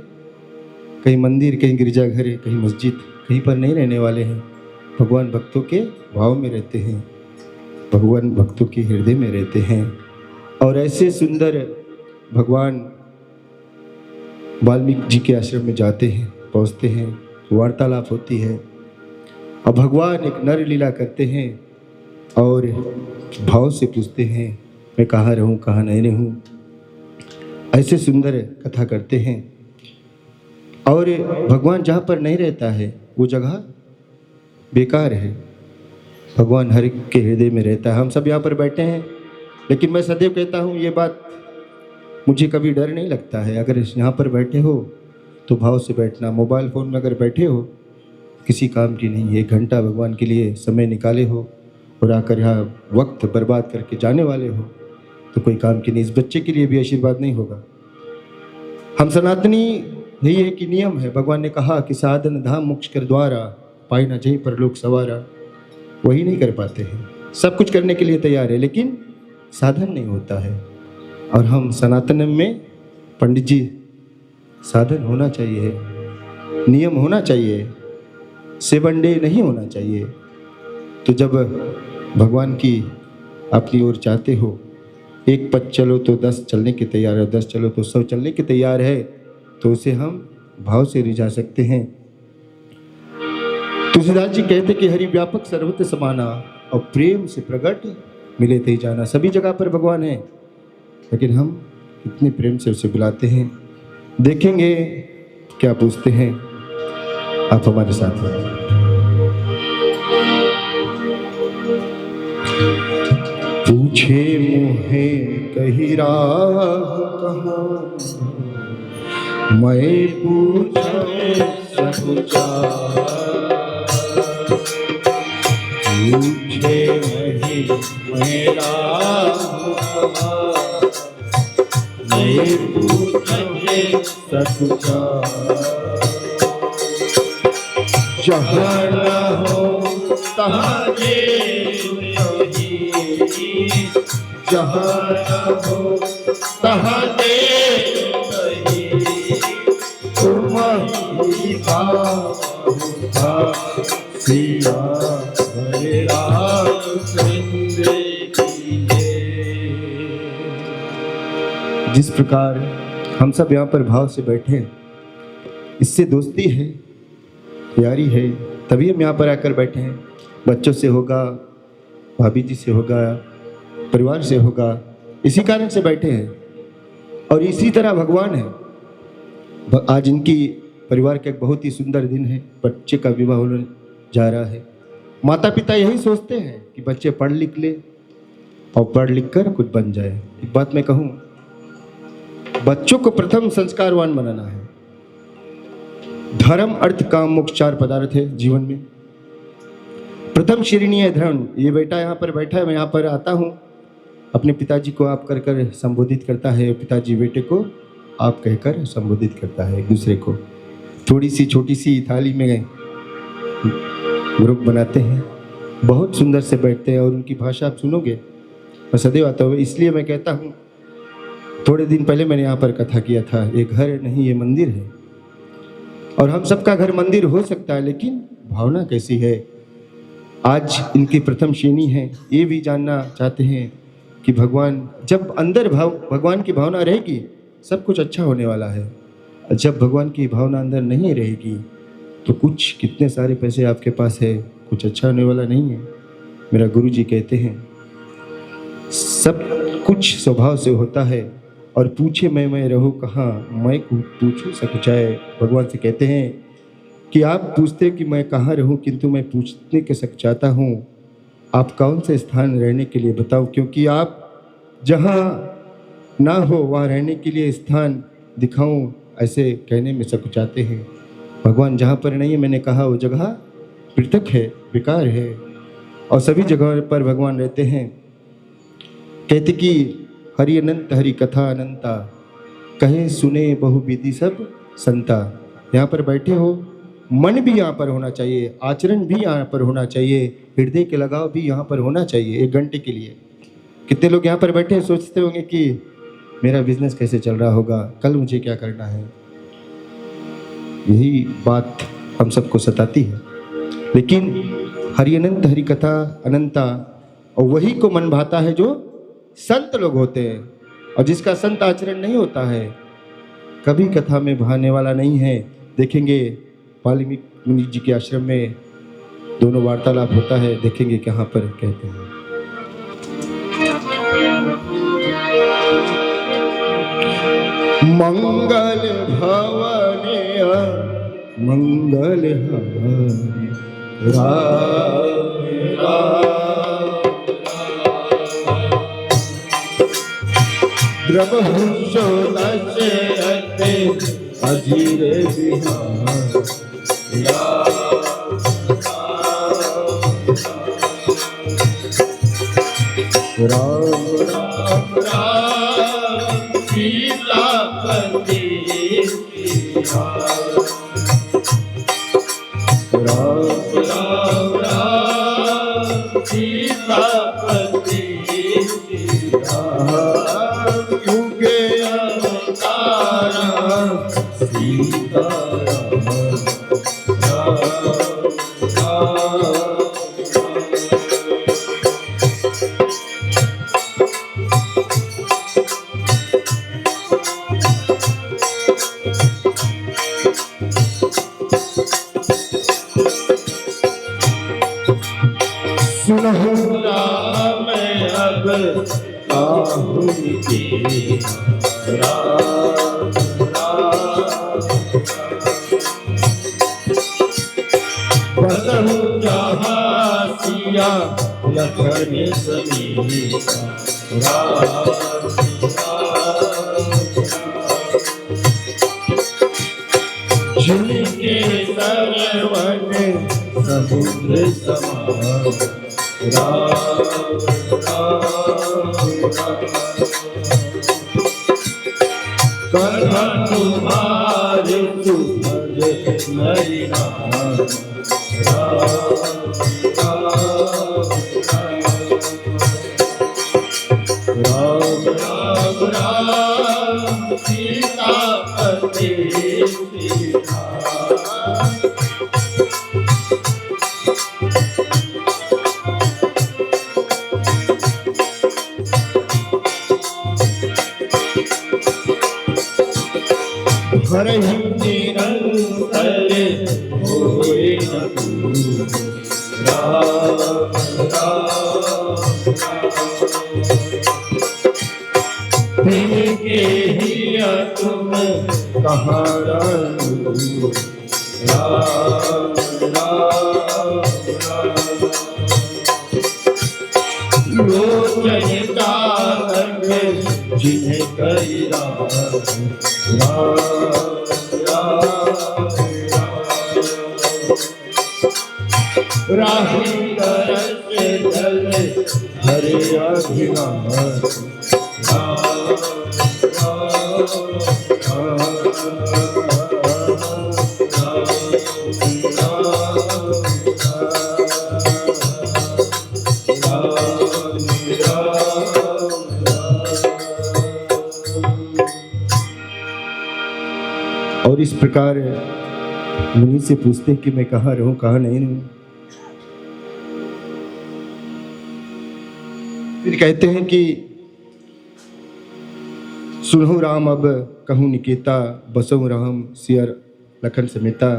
कहीं मंदिर, कहीं गिरजाघर, कहीं मस्जिद, कहीं पर नहीं रहने वाले हैं। भगवान भक्तों के भाव में रहते हैं, भगवान भक्तों के हृदय में रहते हैं। और ऐसे सुंदर भगवान वाल्मीकि जी के आश्रम में जाते हैं, पहुँचते हैं, वार्तालाप होती है और भगवान एक नर लीला करते हैं और भाव से पूछते हैं, मैं कहाँ रहूँ, कहाँ नहीं रहूँ। ऐसे सुंदर कथा करते हैं। और भगवान जहाँ पर नहीं रहता है वो जगह बेकार है। भगवान हर एक के हृदय में रहता है। हम सब यहाँ पर बैठे हैं, लेकिन मैं सदैव कहता हूँ ये बात, मुझे कभी डर नहीं लगता है। अगर यहाँ पर बैठे हो तो भाव से बैठना। मोबाइल फ़ोन में अगर बैठे हो, किसी काम की नहीं है। 1 घंटा भगवान के लिए समय निकाले हो और आकर यहाँ वक्त बर्बाद करके जाने वाले हो तो कोई काम की नहीं। इस बच्चे के लिए भी आशीर्वाद नहीं होगा। हम सनातनी यही है कि नियम है। भगवान ने कहा कि साधन धाम मोक्ष कर द्वारा, पाई ना जहीं पर लोग सवारा। वही नहीं कर पाते हैं। सब कुछ करने के लिए तैयार है, लेकिन साधन नहीं होता है। और हम सनातन में पंडित जी, साधन होना चाहिए, नियम होना चाहिए, 7 डे नहीं होना चाहिए। तो जब भगवान की अपनी ओर चाहते हो, 1 पद चलो तो 10 चलने के तैयार है, 10 चलो तो 100 चलने के तैयार है, तो उसे हम भाव से रिझा सकते हैं। तुलसीदास जी कहते कि हरि व्यापक सर्वत्र समाना, और प्रेम से प्रकट मिले थे जाना, सभी जगह पर भगवान है, लेकिन हम कितने प्रेम से उसे बुलाते हैं। देखेंगे क्या पूछते हैं, आप हमारे साथ हैं। पूछे मुहे कही राह कहाँ, मैं पूछे सब पूछे वही मेरा मैं पूछे सब जहाँ न हो तहाँ जहाँ न हो तहाँ दे तुम ही सिया हरे जिस प्रकार हम सब यहाँ पर भाव से बैठे हैं, इससे दोस्ती है, यारी है, तभी हम यहाँ पर आकर बैठे हैं। बच्चों से होगा, भाभी जी से होगा, परिवार से होगा, इसी कारण से बैठे हैं। और इसी तरह भगवान है। आज इनकी परिवार का एक बहुत ही सुंदर दिन है, बच्चे का विवाह होने जा रहा है। माता पिता यही सोचते हैं कि बच्चे पढ़ लिख ले और पढ़ लिख कर कुछ बन जाए। एक बात मैं कहूँ, बच्चों को प्रथम संस्कारवान बनाना है। धर्म अर्थ काम मोक्ष 4 पदार्थ है जीवन में। प्रथम श्रेणी है धर्म। ये बेटा यहाँ पर बैठा है, मैं यहाँ पर आता हूँ, अपने पिताजी को आप कर कर संबोधित करता है, पिताजी बेटे को आप कहकर संबोधित करता है। एक दूसरे को थोड़ी सी छोटी सी थाली में ग्रुप बनाते हैं, बहुत सुंदर से बैठते हैं। और उनकी भाषा आप सुनोगे, मैं सदैव आता हूँ। इसलिए मैं कहता हूँ, थोड़े दिन पहले मैंने यहाँ पर कथा किया था, ये घर नहीं ये मंदिर है। और हम सबका घर मंदिर हो सकता है, लेकिन भावना कैसी है। आज इनकी प्रथम श्रेणी है, ये भी जानना चाहते हैं कि भगवान, जब अंदर भगवान की भावना रहेगी सब कुछ अच्छा होने वाला है। जब भगवान की भावना अंदर नहीं रहेगी तो कुछ, कितने सारे पैसे आपके पास है, कुछ अच्छा होने वाला नहीं है। मेरा गुरुजी कहते हैं सब कुछ स्वभाव से होता है, और पूछे मैं रहूँ कहाँ, मैं पूछूँ सकुचाए। भगवान से कहते हैं कि आप पूछते कि मैं कहाँ रहूँ, किंतु मैं पूछने के सक चाहता हूँ आप कौन से स्थान रहने के लिए बताओ, क्योंकि आप जहाँ ना हो वहाँ रहने के लिए स्थान दिखाऊं, ऐसे कहने में सकुचाते हैं। भगवान जहाँ पर नहीं है, मैंने कहा वो जगह पृथक है, बेकार है, और सभी जगह पर भगवान रहते हैं। कहते कि हरि अनंत हरि कथा अनंता, कहे सुने बहुविधि सब संता। यहाँ पर बैठे हो, मन भी यहाँ पर होना चाहिए, आचरण भी यहाँ पर होना चाहिए, हृदय के लगाव भी यहाँ पर होना चाहिए। 1 घंटे के लिए कितने लोग यहाँ पर बैठे सोचते होंगे कि मेरा बिजनेस कैसे चल रहा होगा, कल मुझे क्या करना है। यही बात हम सबको सताती है। लेकिन हरि अनंत हरि कथा अनंता, और वही को मन भाता है जो संत लोग होते हैं। और जिसका संत आचरण नहीं होता है, कभी कथा में भाने वाला नहीं है। देखेंगे वाल्मीकि मुनि जी के आश्रम में दोनों वार्तालाप होता है, देखेंगे कहाँ पर कहते हैं। मंगल भवने मंगल हवने अजीरे बिहार राम राम राम सीतापति राम राम राम सीतापति युगे अवतार सीताराम सुनहु राम सब आहु के राम राम बदहु जहाँ सिया लखन समीरा राम जिनके सरवन समुद्र समान राम कथा तुम्हारे तुमरे नरी राम राम राम राम सीतापति हरहि निरंतर होए न तू राम के हिया तुम कहाँ रहूं राम लोचन का रंग जिन्हें कई राही करत जल हरे अभिनाश और इस प्रकार मुनि से पूछते हैं कि मैं कहाँ रहूं कहाँ नहीं रहूं। फिर कहते हैं कि सुनहु राम अब कहूँ निकेता बसहु राम सियर लखन समेता।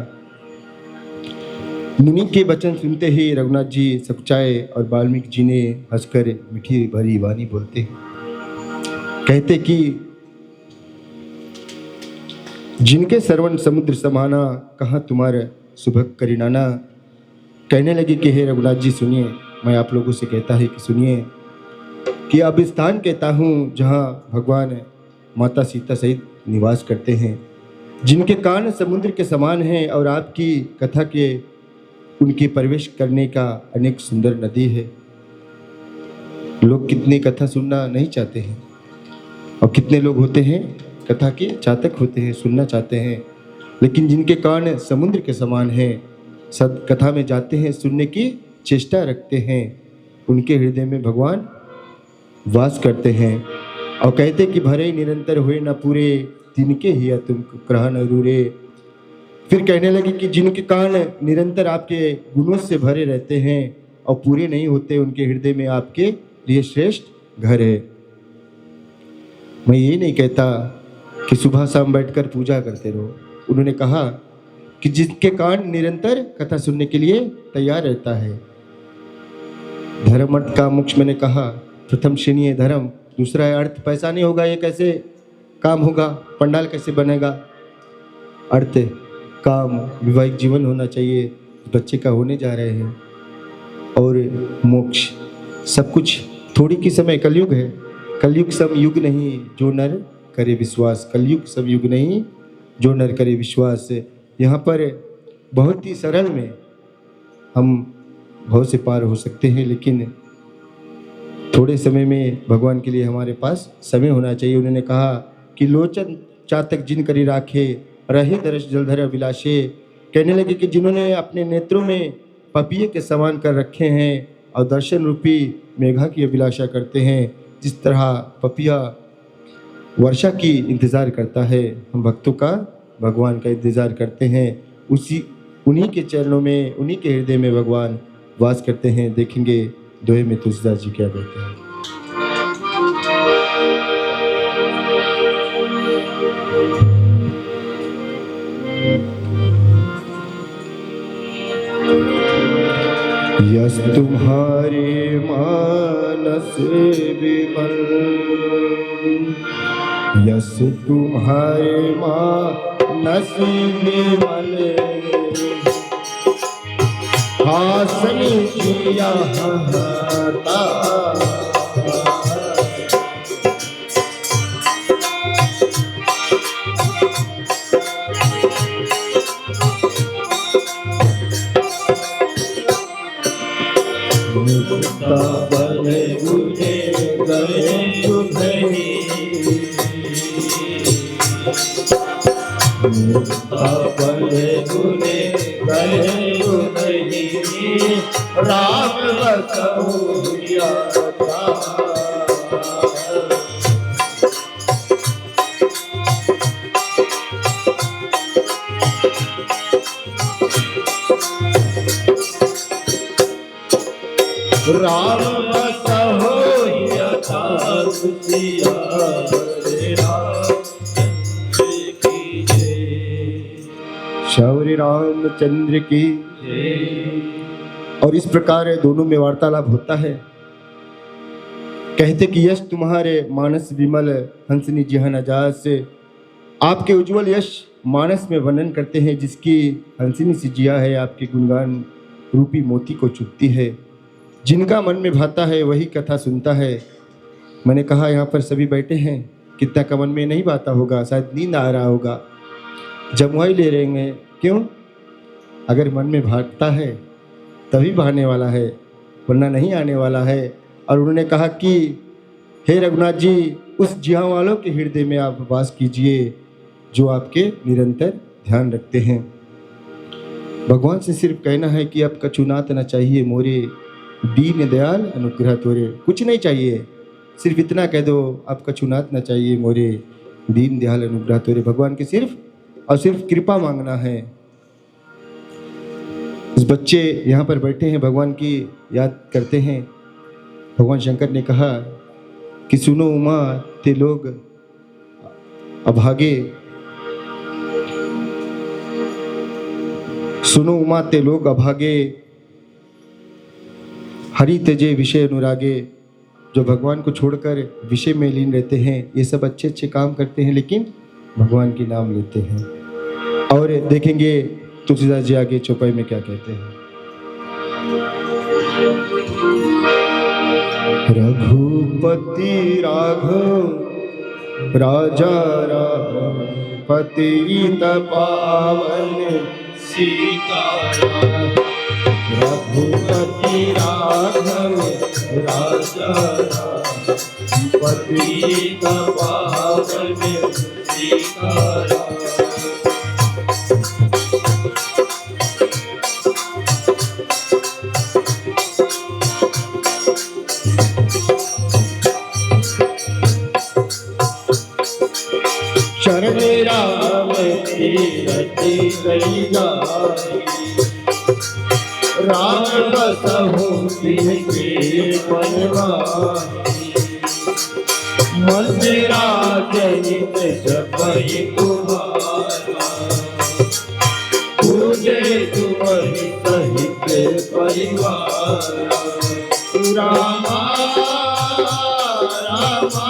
मुनि के वचन सुनते ही रघुनाथ जी सकुचाए और वाल्मीकि जी ने हंसकर मीठी भरी वाणी बोलते हैं। कहते कि जिनके सरवण समुद्र समाना कहाँ तुम्हारा सुभग करिनाना। कहने लगे कि हे रघुनाथ जी सुनिए, मैं आप लोगों से कहता है कि सुनिए कि अब स्थान कहता हूँ जहाँ भगवान माता सीता सहित निवास करते हैं, जिनके कान समुद्र के समान हैं और आपकी कथा के उनके प्रवेश करने का अनेक सुंदर नदी है। लोग कितनी कथा सुनना नहीं चाहते हैं और कितने लोग होते हैं कथा के चातक होते हैं, सुनना चाहते हैं, लेकिन जिनके कान समुद्र के समान हैं, सद कथा में जाते हैं, सुनने की चेष्टा रखते हैं, उनके हृदय में भगवान वास करते हैं। और कहते कि भरे निरंतर हुए न पूरे तिनके ही तुम ग्रह न रूरे। फिर कहने लगे कि जिनके कान निरंतर आपके गुणों से भरे रहते हैं और पूरे नहीं होते, उनके हृदय में आपके लिए श्रेष्ठ घर है। मैं ये नहीं कहता कि सुबह शाम बैठकर पूजा करते रहो। उन्होंने कहा कि जिसके कान निरंतर कथा सुनने के लिए तैयार रहता है। धर्म अर्थ का मोक्ष मैंने कहा, प्रथम श्रेणी है धर्म, दूसरा है अर्थ। पैसा नहीं होगा ये कैसे काम होगा, पंडाल कैसे बनेगा। अर्थ काम वैवाहिक जीवन होना चाहिए, बच्चे का होने जा रहे हैं, और मोक्ष सब कुछ थोड़ी की समय। कलयुग है, कलयुग सब युग नहीं जो नर करे विश्वास। कलयुग सब युग नहीं जो नर करे विश्वास। यहाँ पर बहुत ही सरल में हम बहुत से पार हो सकते हैं, लेकिन थोड़े समय में भगवान के लिए हमारे पास समय होना चाहिए। उन्होंने कहा कि लोचन चातक जिन करी राखे रहे दर्श जलधर अभिलाषे। कहने लगे कि जिन्होंने अपने नेत्रों में पपिये के समान कर रखे हैं और दर्शन रूपी मेघा की अभिलाषा करते हैं, जिस तरह पपिया वर्षा की इंतज़ार करता है, हम भक्तों का भगवान का इंतज़ार करते हैं। उन्हीं के चरणों में, उन्हीं के हृदय में भगवान वास करते हैं। देखेंगे दोहे में तुलसीदास जी क्या कहते हैं। यस तुम्हारे मान रस विमल यस तुम्हारे मानस विमल हासनी जिया हता बने मुझे गए सुधरी बने मुझे गए सुधरी राम बसौरिया राम बसहोरिया शौर्य रामचंद्र की। और इस प्रकार दोनों में वार्तालाप होता है। कहते कि यश तुम्हारे मानस विमल हंसनी जिहन आजाद से, आपके उज्जवल यश मानस में वर्णन करते हैं, जिसकी हंसनी सी जिया है आपके गुणगान रूपी मोती को चुभती है। जिनका मन में भाता है वही कथा सुनता है। मैंने कहा यहाँ पर सभी बैठे हैं, कितना का मन में नहीं भाता होगा, शायद नींद आ रहा होगा, जमुआई ले रहे हैं। क्यों? अगर मन में भाता है तभी बहाने वाला है, वरना नहीं आने वाला है। और उन्होंने कहा कि हे रघुनाथ जी, उस जिया वालों के हृदय में आप वास कीजिए जो आपके निरंतर ध्यान रखते हैं। भगवान से सिर्फ कहना है कि आप कछुनात न चाहिए मोरे, दीन दयाल अनुग्रह तोरे। कुछ नहीं चाहिए, सिर्फ इतना कह दो, आप कछुनात न चाहिए मोरे, दीन दयाल अनुग्रह तोरे। भगवान की सिर्फ और सिर्फ कृपा मांगना है। इस बच्चे यहाँ पर बैठे हैं, भगवान की याद करते हैं। भगवान शंकर ने कहा कि सुनो उमा ते लोग अभागे, सुनो उमा ते लोग अभागे, हरि तेजे विषय अनुरागे। जो भगवान को छोड़कर विषय में लीन रहते हैं, ये सब अच्छे अच्छे काम करते हैं, लेकिन भगवान की नाम लेते हैं। और देखेंगे तुलसीदास जी आगे चौपाई में क्या कहते हैं। रघुपति राघव राजा राम पतित पावन सीताराम। रघुपति राघव राजा राम पतित पावन सीताराम। चरण राम तीरथि गई गाई, राम बसहु तिनके मनमाई। मंदिरा जनित जपहि तुम्हारा, पूजे तुम्हि सहित परिवार। रामा रामा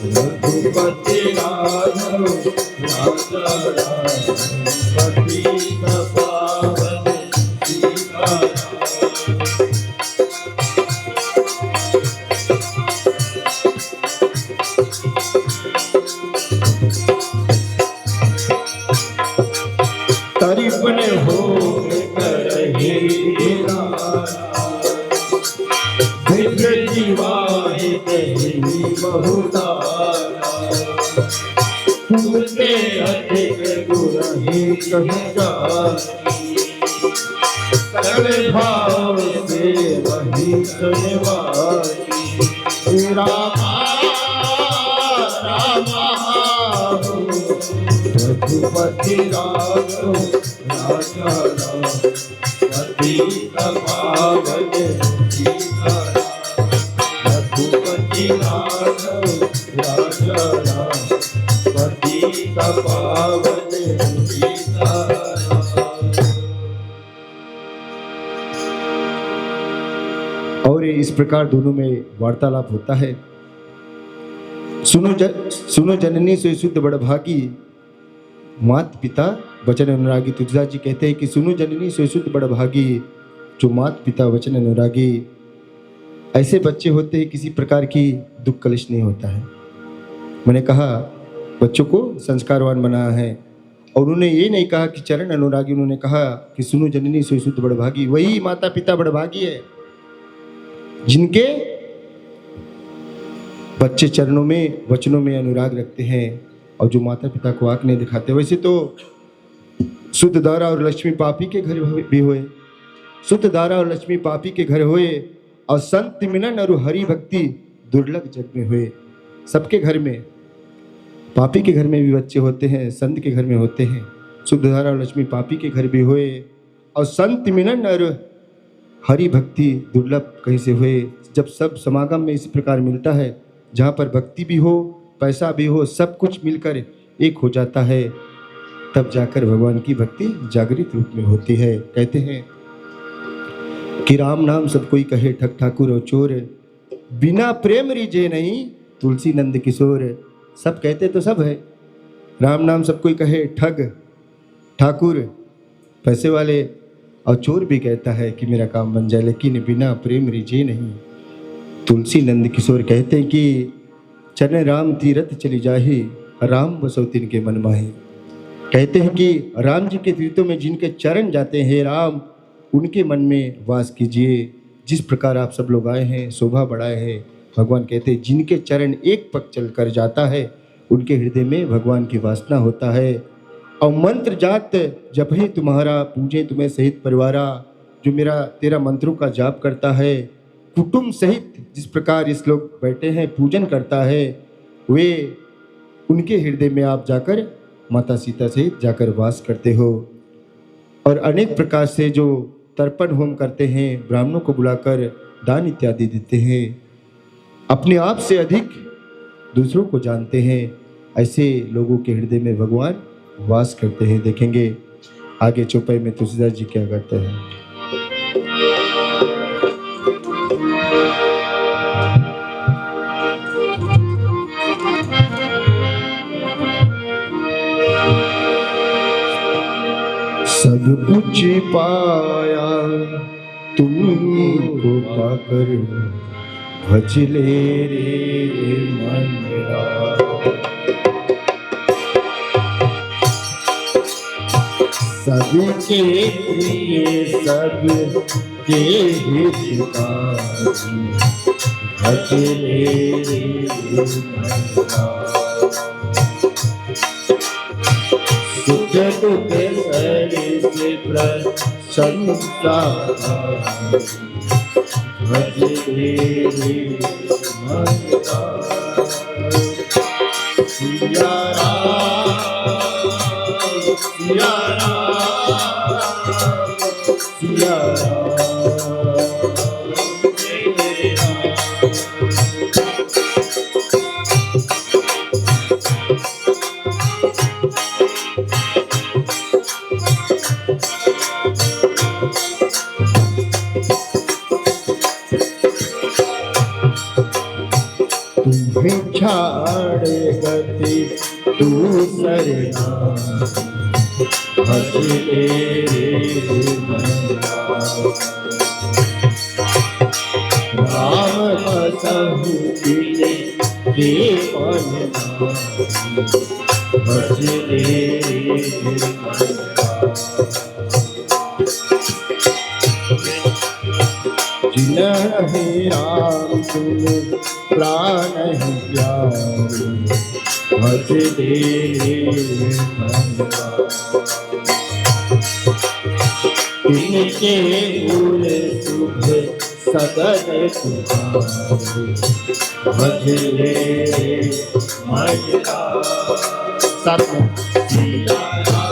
रघुपति राघव राजा राम पतित पावन सीताराम। तरिपन हो करहि विप्र जीवाहि देहि बहुतारा। तुमसे अधिक गुरहि कहि जाहि, सकल भाव से वही सुनवाई। रामा रामा रघुपति राघव राजा राम पतित पावन सीताराम। रघुपति राघव राजा राम पतित पावन सीताराम। और इस प्रकार दोनों में वार्तालाप होता है। सुनो जननी से शुद्ध बड़भागी, मात पिता वचन अनुरागी। तुलसीदास जी कहते हैं कि सुनो जननी से शुद्ध बड़भागी, जो मात पिता वचन अनुरागी, ऐसे बच्चे होते हैं किसी प्रकार की दुख कलेश नहीं होता है। मैंने कहा बच्चों को संस्कारवान बनाया है, और उन्होंने ये नहीं कहा कि चरण अनुरागी, उन्होंने कहा कि सुनो जननी से शुद्ध बड़भागी। वही माता पिता बड़भागी है जिनके बच्चे चरणों में वचनों में अनुराग रखते हैं और जो माता पिता को आंख नहीं दिखाते। वैसे तो शुद्ध दारा और लक्ष्मी पापी के घर भी हुए, शुद्ध दारा और लक्ष्मी पापी के घर हुए, और संत मिलन और हरि भक्ति दुर्लभ जग में हुए। सबके घर में, पापी के घर में भी बच्चे होते हैं, संत के घर में होते हैं। शुद्ध धारा और लक्ष्मी पापी के घर भी हुए, और संत मिलन और हरि भक्ति दुर्लभ कहीं से हुए। जब सब समागम में इस प्रकार मिलता है, जहाँ पर भक्ति भी हो, पैसा भी हो, सब कुछ मिलकर एक हो जाता है, तब जाकर भगवान की भक्ति जागृत रूप में होती है। कहते हैं कि राम नाम सब कोई कहे ठग ठाकुर और चोर, बिना प्रेम रिझे नहीं तुलसी नंद किशोर। सब कहते तो सब है, राम नाम सब कोई कहे ठग ठाकुर पैसे वाले, और चोर भी कहता है कि मेरा काम बन जाए, लेकिन बिना प्रेम रिझे नहीं तुलसी नंद किशोर। कहते हैं कि चरण राम तीरथ चली जाही, राम बसो तिनके मन माही। कहते हैं कि राम जी के तीर्थों में जिनके चरण जाते हैं राम, उनके मन में वास कीजिए। जिस प्रकार आप सब लोग आए हैं, शोभा बढ़ाए हैं, भगवान कहते हैं जिनके चरण एक पग चल कर जाता है, उनके हृदय में भगवान की वासना होता है। और मंत्र जात जप ही तुम्हारा, पूजे तुम्हें सहित परिवारा। जो मेरा तेरा मंत्रों का जाप करता है, कुटुंब सहित जिस प्रकार इस लोग बैठे हैं पूजन करता है, वे उनके हृदय में आप जाकर माता सीता सहित जाकर वास करते हो। और अनेक प्रकार से जो तर्पण होम करते हैं, ब्राह्मणों को बुलाकर दान इत्यादि देते हैं, अपने आप से अधिक दूसरों को जानते हैं, ऐसे लोगों के हृदय में भगवान वास करते हैं। देखेंगे आगे चौपाई में तुलसीदास जी क्या करते हैं। सब कुछ पाया तुमको पाकर, भज ले रे मनरा। सबके प्रिय सबके हितकारी, भज ले रे मनरा। सुख दुख से प्रशंसा, भज ले रे मनरा। सिया राम सिया राम सिया राम, जय राम। तुम्हें छाड़ गति दूसरे नाम, भज ले रे मनरा। राम बसहु बिने देवन नाम, भज ले रे मनरा। जिन रहे राम तुम प्राण ही प्यारे, भज ले मनरा। इनके मूल शुभ सदन तुम्हारे, भज ले मनरा। साथ में सिया राम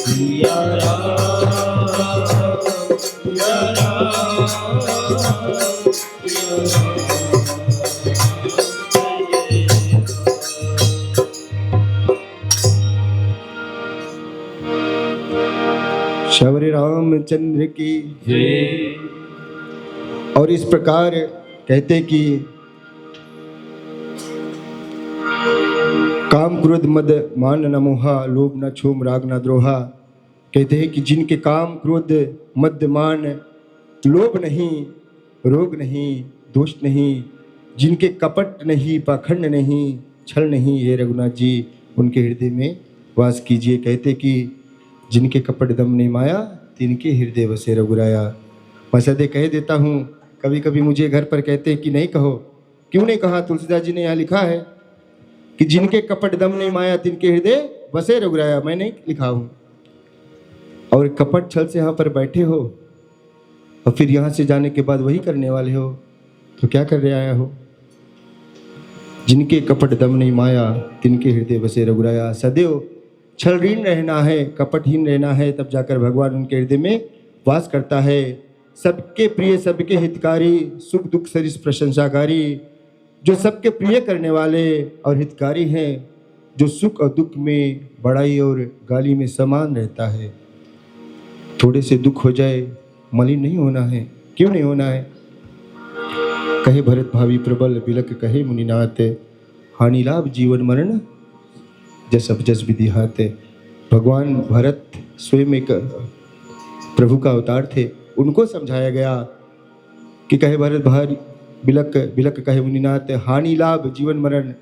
सिया राम सिया राम सिया राम। शौर्य रामचंद्र की जय। और इस प्रकार कहते कि काम क्रोध मद मान न मोहा, लोभ न क्षोभ राग न द्रोहा। कहते हैं कि जिनके काम क्रोध मद मान, लोभ नहीं, रोग नहीं, दोष नहीं, जिनके कपट नहीं, पाखंड नहीं, छल नहीं, हे रघुनाथ जी उनके हृदय में वास कीजिए। कहते कि जिनके कपट दम नहीं माया, तिनके हृदय बसे रघुराया। मैं सदैव कह देता हूँ, कभी कभी मुझे घर पर कहते हैं कि नहीं कहो। क्यों नहीं कहा? तुलसीदास जी ने यहाँ लिखा है कि जिनके कपट दम नहीं माया, तिनके हृदय बसे रघुराया। मैं नहीं लिखा हूँ। और कपट छल से यहाँ पर बैठे हो और फिर यहाँ से जाने के बाद वही करने वाले हो, तो क्या कर रहे आया हो? जिनके कपट दम नहीं माया, तिनके हृदय बसे रघुराया। सदैव छलहीन रहना है, कपटहीन रहना है, तब जाकर भगवान उनके हृदय में वास करता है। सबके प्रिय, सबके हितकारी, सुख दुख सरिस प्रशंसाकारी, जो सबके प्रिय करने वाले और हितकारी हैं, जो सुख और दुख में, बड़ाई और गाली में समान रहता है। थोड़े से दुख हो जाए, मलिन नहीं होना है। क्यों नहीं होना है? कहे भरत भावी प्रबल, बिलक कहे मुनिनाथ, हानि लाभ जीवन मरण, जस अब जस विधि हाथ। भगवान भरत स्वयं एक प्रभु का अवतार थे। उनको समझाया गया कि कहे भरत भारी बिलक, बिलक कहे मुनिनाथ, हानि लाभ जीवन मरण।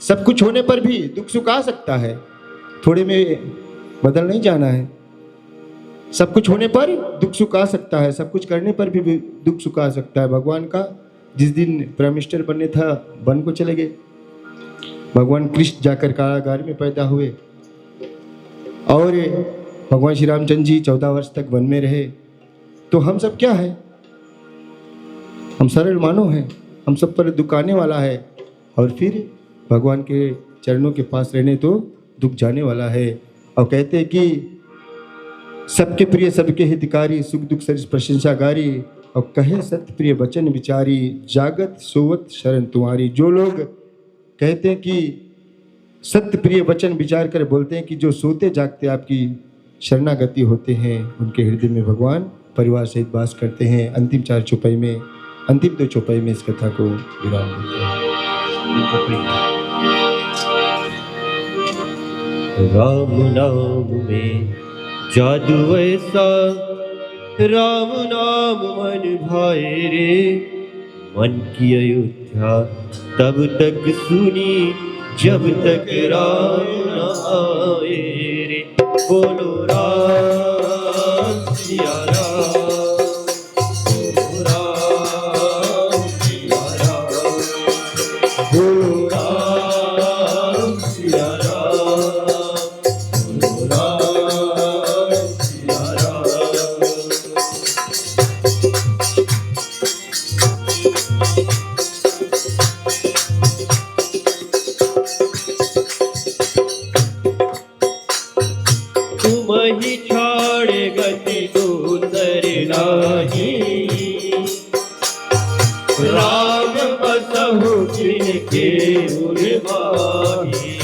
सब कुछ होने पर भी दुख सुख आ सकता है, थोड़े में बदल नहीं जाना है। सब कुछ होने पर दुख सुख आ सकता है, सब कुछ करने पर भी दुख सुख आ सकता है। भगवान का जिस दिन प्राइम मिनिस्टर बनने था, वन को चले गए। भगवान कृष्ण जाकर कारागार में पैदा हुए और भगवान श्री रामचंद्र जी 14 वर्ष तक वन में रहे। तो हम सब क्या है? हम सरल मानव हैं, हम सब पर दुख आने वाला है और फिर भगवान के चरणों के पास रहने तो दुख जाने वाला है। और कहते हैं कि सबके प्रिय, सबके हितकारी, सुख दुख सरिस प्रशंसाकारी, और कहे सत्य प्रिय वचन विचारी, जागत सोवत शरण तुम्हारी। जो लोग कहते हैं कि सत्य प्रिय वचन विचार कर बोलते हैं कि जो सोते जागते आपकी शरणागति होते हैं, उनके हृदय में भगवान परिवार सहित वास करते हैं। अंतिम 4 चौपाई में, अंतिम 2 चौपाई में इस कथा को विराम देते हैं। राम नाम में जादू ऐसा, राम नाम मन भाए रे। मन की अयोध्या तब तक सुनी, जब तक राम न आए रे। बोलो राम सिया राम, बोलो राम सिया राम, बोलो राम सिया राम, बोलो राम सिया राम। तुम ही छाड़े गति दूसर नाही, राम बसहु जिनके उर्वाही।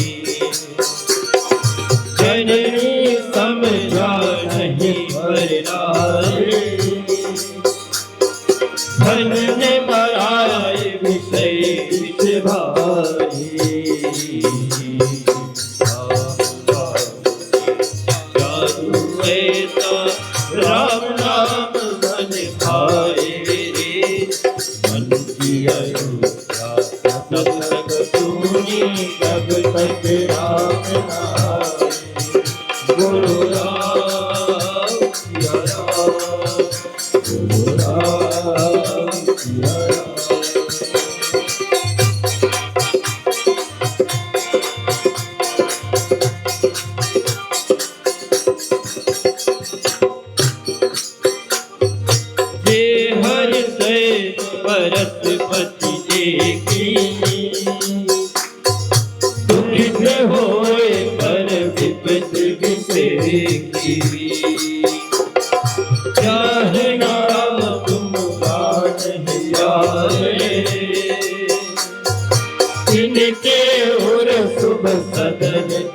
जननी समझा नहीं बरनाए, धन ने बराए विषय विष भारी। राम नाम मन भाए रे। मन की अयोध्या तब तक सुनी, जब तक राम न आए। बोलो राम सिया राम, बोलो राम सिया राम। परसपति एकी, दुखित होए पर विपत विषेरी।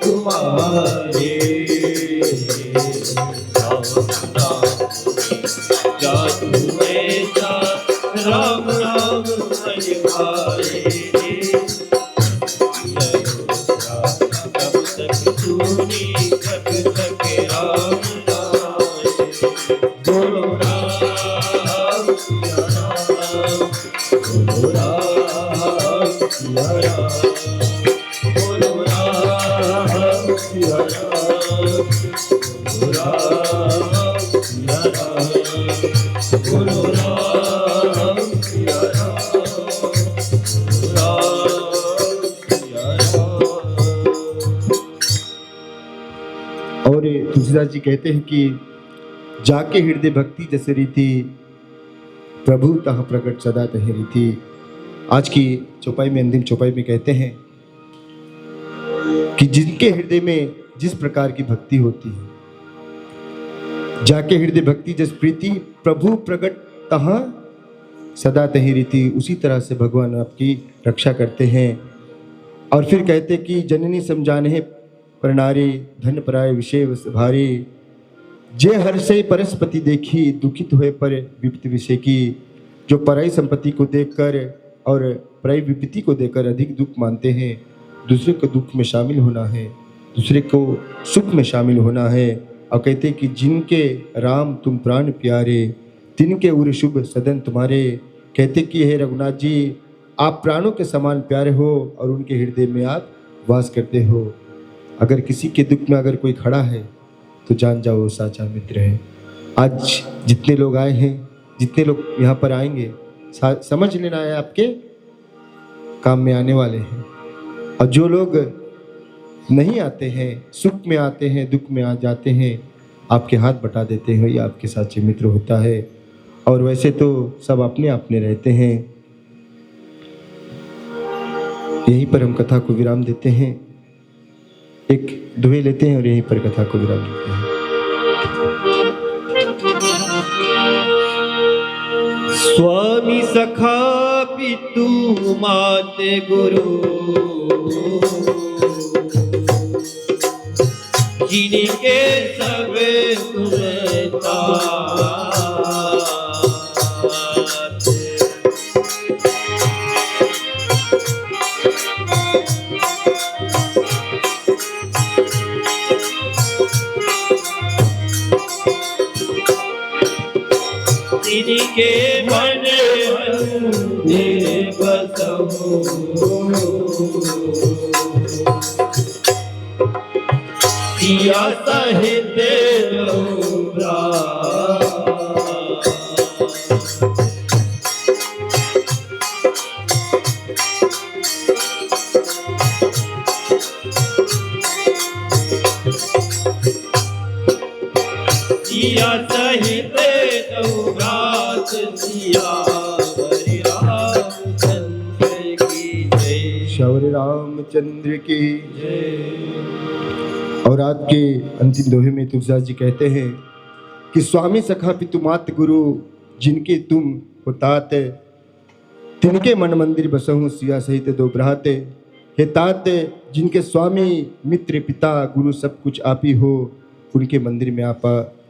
तुम्हारे जादू ऐसा राम राम मन भाए कब तक सुनी कब तक राम आए बोलो राम सिया राम बोलो राम सिया राम बोलो राम सिया राम बोलो राम सिया राम बोलो राम सिया राम और तुलसीदास जी कहते हैं कि जाके हृदय भक्ति जैसे रीति प्रभु तह प्रकट सदा तह रीति। आज की चौपाई में, अंतिम चौपाई में कहते हैं कि जिनके हृदय में जिस प्रकार की भक्ति होती है, जाके हृदय भक्ति जस प्रीति प्रभु प्रकट तहाँ सदा तही रीति, उसी तरह से भगवान आपकी रक्षा करते हैं। और फिर कहते कि जननी समझाने प्रणारी धन पराय विषय भारी, जे हर्षे परस्पति देखी दुखित हुए पर विपत्ति विषय की। जो पराई संपत्ति को देखकर और पराई विपत्ति को देखकर अधिक दुख मानते हैं, दूसरे को दुख में शामिल होना है, दूसरे को सुख में शामिल होना है। और कहते कि जिनके राम तुम प्राण प्यारे, तिनके उर शुभ सदन तुम्हारे। कहते कि हे रघुनाथ जी, आप प्राणों के समान प्यारे हो और उनके हृदय में आप वास करते हो। अगर किसी के दुख में अगर कोई खड़ा है तो जान जाओ वो साचा मित्र है। आज जितने लोग आए हैं, जितने लोग यहाँ पर आएंगे, समझ लेना है आपके काम में आने वाले हैं। और जो लोग नहीं आते हैं, सुख में आते हैं, दुख में आ जाते हैं, आपके हाथ बटा देते हैं, ये आपके साचे मित्र होता है। और वैसे तो सब अपने अपने रहते हैं। यहीं पर हम कथा को विराम देते हैं, एक दुहे लेते हैं और यहीं पर कथा को विराम देते हैं। स्वामी सखा पितु माते गुरु, जिनके सब सुनता के मन में बसहु, पिया सहित लौरा। पिया सहित लौरात सिया हरि रामचंद्र की जय। श्री रामचंद्र की जय। और आज के अंतिम दोहे में तुलसीदास जी कहते हैं कि स्वामी सखा पितु मात गुरु, जिनके तुम हो तात, तिनके मन मंदिर बसहु सिया सहित दो ब्रात। हे तात, जिनके स्वामी मित्र पिता गुरु सब कुछ आप ही हो, उनके मंदिर में आप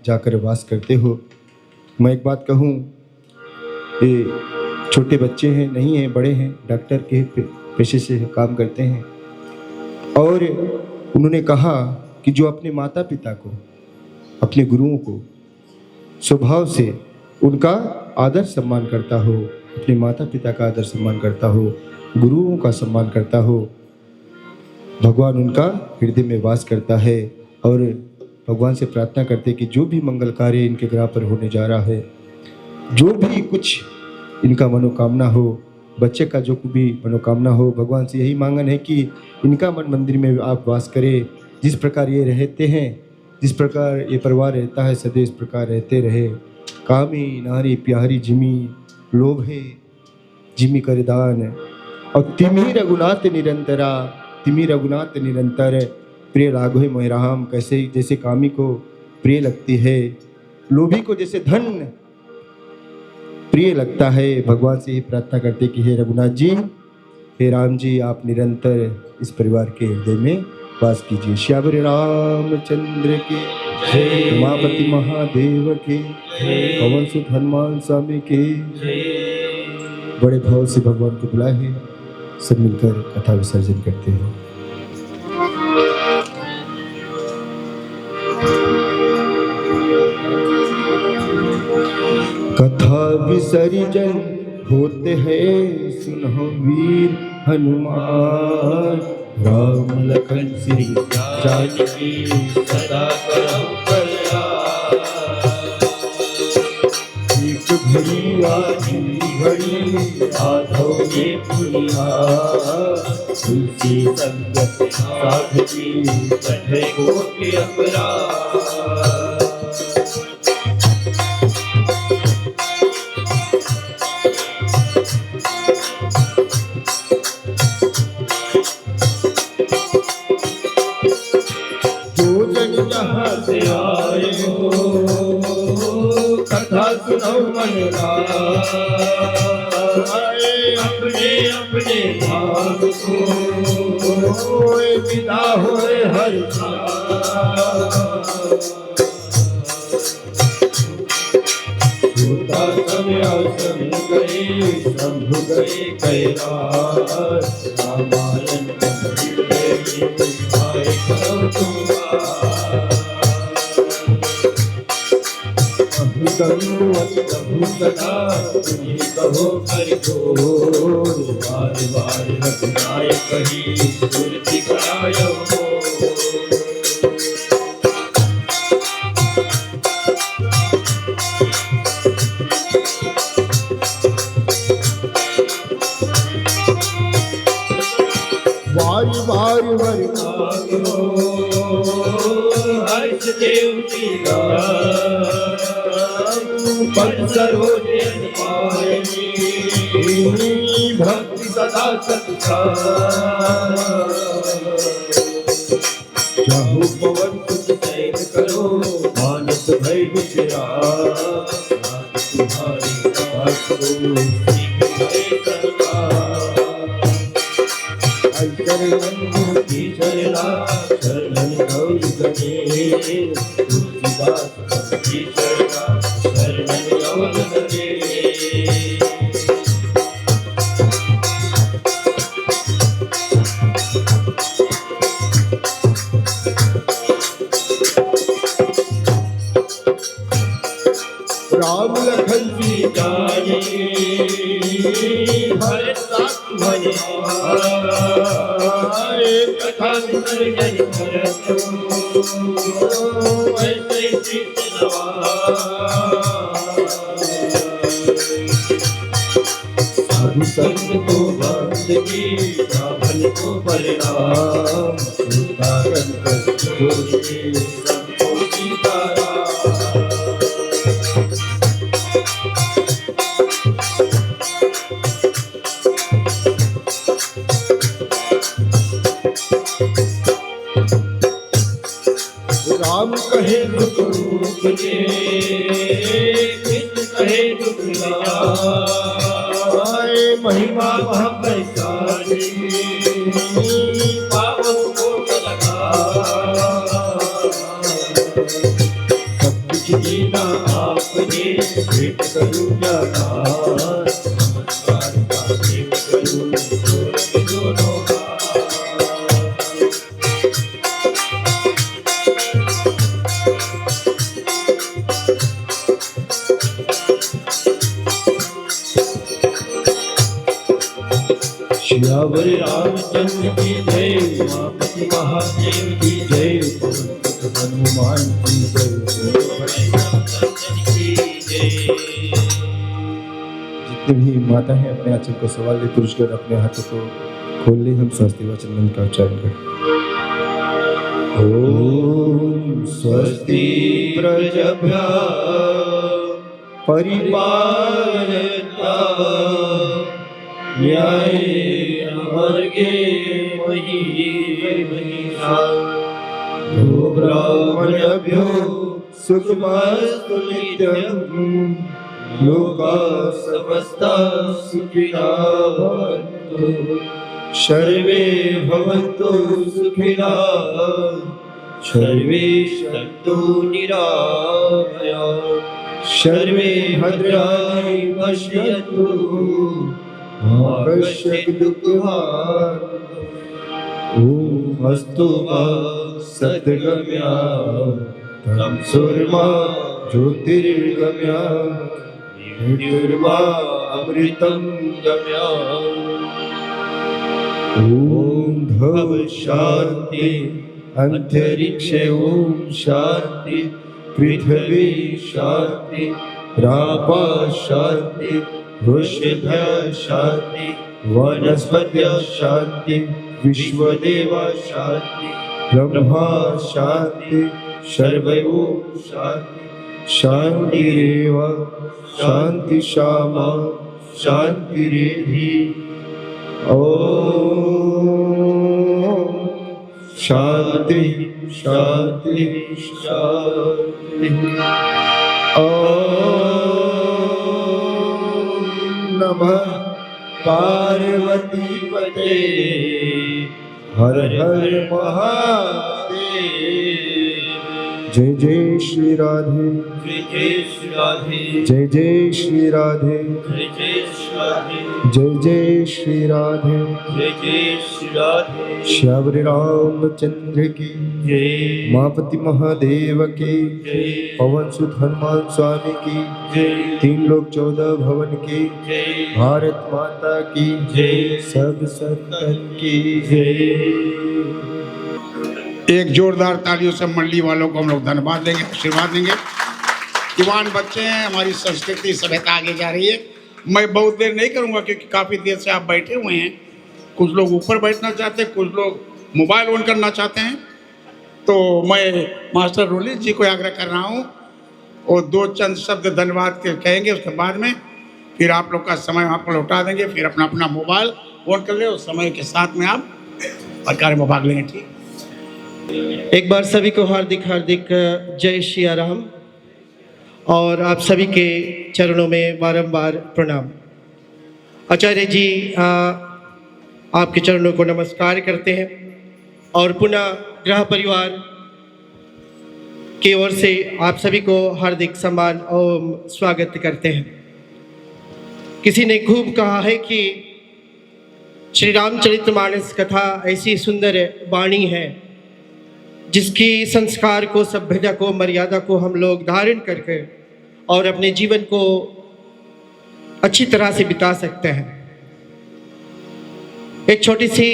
जाकर वास करते हो। मैं एक बात कहूँ, ये छोटे बच्चे हैं नहीं हैं, बड़े हैं, डॉक्टर के पेशे से काम करते हैं। और उन्होंने कहा कि जो अपने माता पिता को, अपने गुरुओं को स्वभाव से उनका आदर सम्मान करता हो, अपने माता पिता का आदर सम्मान करता हो, गुरुओं का सम्मान करता हो, भगवान उनका हृदय में वास करता है। और भगवान से प्रार्थना करते कि जो भी मंगल कार्य इनके ग्रह पर होने जा रहा है, जो भी कुछ इनका मनोकामना हो, बच्चे का जो भी मनोकामना हो, भगवान से यही मांगन है कि इनका मन मंदिर में आप वास करें। जिस प्रकार ये रहते हैं, जिस प्रकार ये परिवार रहता है, सदैव इस प्रकार रहते रहे। कामी नारी प्यारी जिमी, लोभे जिमी कर दान, और तिमी रघुनाथ निरंतरा, तिमी रघुनाथ निरंतर, प्रिय राघव मोहि राम। कैसे जैसे कामी को प्रिय लगती है, लोभी को जैसे धन प्रिय लगता है, भगवान से ही प्रार्थना करते कि हे रघुनाथ जी, हे राम जी, आप निरंतर इस परिवार के हृदय में वास कीजिए। श्यावरी रामचंद्र के, उमापति महादेव के, पवन सुत हनुमान स्वामी के। बड़े भाव से भगवान को बुलाए, सब मिलकर कथा विसर्जन करते हैं। कथा विसर्जन होते हैं, सुनो वीर हनुमान, राम लखन श्री जानकी सदा करो कल्याण। एक घड़ी आधी घड़ी साधो में पुनिया, तुलसी संगत साधकी, कठे कोटि अपराध। जहाँ से आए हो कथा सुनो मन लाए, अपने अपने भाग को विदा होए हर छोटा समय समय गए शंभु गए कैलाश, रामायण करो तुम्हारा। प्रभु सदा तुम्हें कहो कर जोर, बार बार रघुनाय कही सुरति करायो। बारी बारी बारी हर्ष देव की पर सरोजे भक्ति सदा सत्कार, चाहु पवन सुत सैन करो मानस भय विश्राम, तुम्हारी कृपा करो सीख भय सरकार। शरण की शरणा शरण गौरी गणेश, तुलसीदास की शरणा शरण गौरी गणेश। राम लखन जी जाने भरत साथ भजे, कथा विसर्जन करत ऐसे चित्त साधु संत को बंदगी, ब्राह्मण को परिणाम, उदाहरण कर जोड़िए सबको सीताराम। राम कहे दुख रूप के, कृष्ण कहे दुख लाए, महिमा वहाँ पहचानी पावन को लगा। सब कुछ देना आपने भेंट करूँ जाना, नमस्कार का भेंट करूँ दोनों का। श्यावरी रामचंद्र की जय, उमापति महादेव की जय, पवन सुत हनुमान की जय। जितने भी माता है अपने आंचल को सवाल ले, पुरुष कर अपने हाथों को खोल ले। हम स्वस्ति वचन मंत्र का उच्चारण करें। ओम स्वस्ति प्रजभ्यः परिपालयन्ता न्यायेन मार्गेण महिषा, गो ब्राह्मणेभ्यो सुखमस्तु नित्यम्, लोकाः समस्ताः सुखिनः भवन्तु। सर्वे भवन्तु सुखिनः सर्वे सन्तु निरामयाः सर्वे भद्राणि पश्यन्तु मा कश्चित् दुःखभाग् ॐ अस्तु मा सद्गम्या तमसोर्मा ज्योतिर्गम्या मृत्युर्मा अमृतं गम्या ॐ भव शान्ति अंतरिक्षे ॐ शान्ति पृथिवी शान्ति रापा शान्ति वृषभ्य शान्ति वनस्पतय शान्ति विश्वदेव शान्ति ब्रह्मा शान्ति सर्वैव शान्ति शान्तिरेव शान्ति शामा शान्तिरेधि ॐ शान्ति शान्ति शान्ति ॐ नमः पार्वती पते हर हर महादेव जय जय श्री राधे जय जय श्री राधे जय जय श्री राधे जय जय श्री राधे जय जय श्री राधे जय जय श्री राधे श्यावरी रामचंद्र की जय मापति महादेव की जय पवन सुत हनुमान स्वामी की जय 3 लोक 14 भवन की जय भारत माता की जय सब संतन की जय एक जोरदार तालियों से मंडली वालों को हम लोग धन्यवाद देंगे, आशीर्वाद देंगे। जवान बच्चे हैं, हमारी संस्कृति सभ्यता आगे जा रही है। मैं बहुत देर नहीं करूंगा क्योंकि काफ़ी देर से आप बैठे हुए हैं। कुछ लोग ऊपर बैठना चाहते हैं, कुछ लोग मोबाइल ऑन करना चाहते हैं। तो मैं मास्टर रोली जी को आग्रह कर रहा हूँ और 2 चंद शब्द धन्यवाद के कहेंगे। उसके बाद में फिर आप लोग का समय आपको लौटा देंगे। फिर अपना अपना मोबाइल ऑन कर ले और समय के साथ में आप और कार्य में भाग लेंगे। ठीक, एक बार सभी को हार्दिक हार्दिक जय श्री राम और आप सभी के चरणों में बारंबार प्रणाम। आचार्य जी आपके चरणों को नमस्कार करते हैं और पुनः गृह परिवार की ओर से आप सभी को हार्दिक सम्मान और स्वागत करते हैं। किसी ने खूब कहा है कि श्री रामचरितमानस कथा ऐसी सुंदर वाणी है जिसकी संस्कार को, सभ्यता को, मर्यादा को हम लोग धारण करके और अपने जीवन को अच्छी तरह से बिता सकते हैं। एक छोटी सी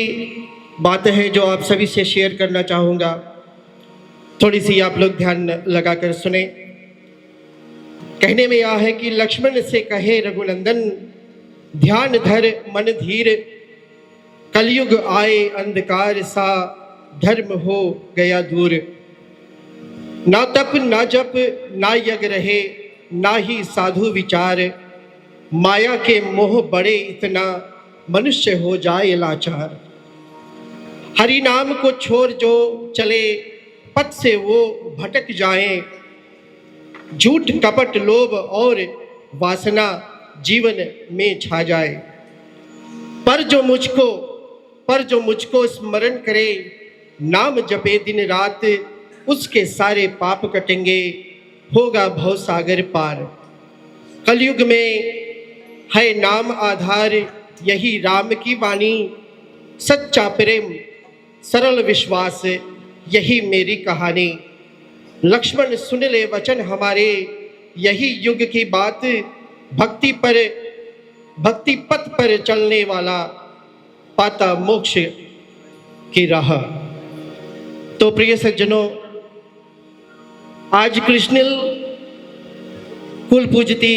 बात है जो आप सभी से शेयर करना चाहूँगा, थोड़ी सी आप लोग ध्यान लगाकर सुने। कहने में यह है कि लक्ष्मण से कहे रघुनंदन, ध्यान धर मन धीर, कलयुग आए अंधकार सा, धर्म हो गया दूर। ना तप ना जप ना यज्ञ रहे, ना ही साधु विचार, माया के मोह बड़े इतना, मनुष्य हो जाए लाचार। हरि नाम को छोड़ जो चले, पथ से वो भटक जाएं, झूठ कपट लोभ और वासना जीवन में छा जाए। पर जो मुझको स्मरण करे, नाम जपे दिन रात, उसके सारे पाप कटेंगे, होगा भव सागर पार। कलयुग में है नाम आधार, यही राम की वाणी, सच्चा प्रेम सरल विश्वास, यही मेरी कहानी। लक्ष्मण सुन ले वचन हमारे, यही युग की बात, भक्ति पथ पर चलने वाला, पाता मोक्ष की राह। तो प्रिय सज्जनों, आज कृष्णिल कुल पूजती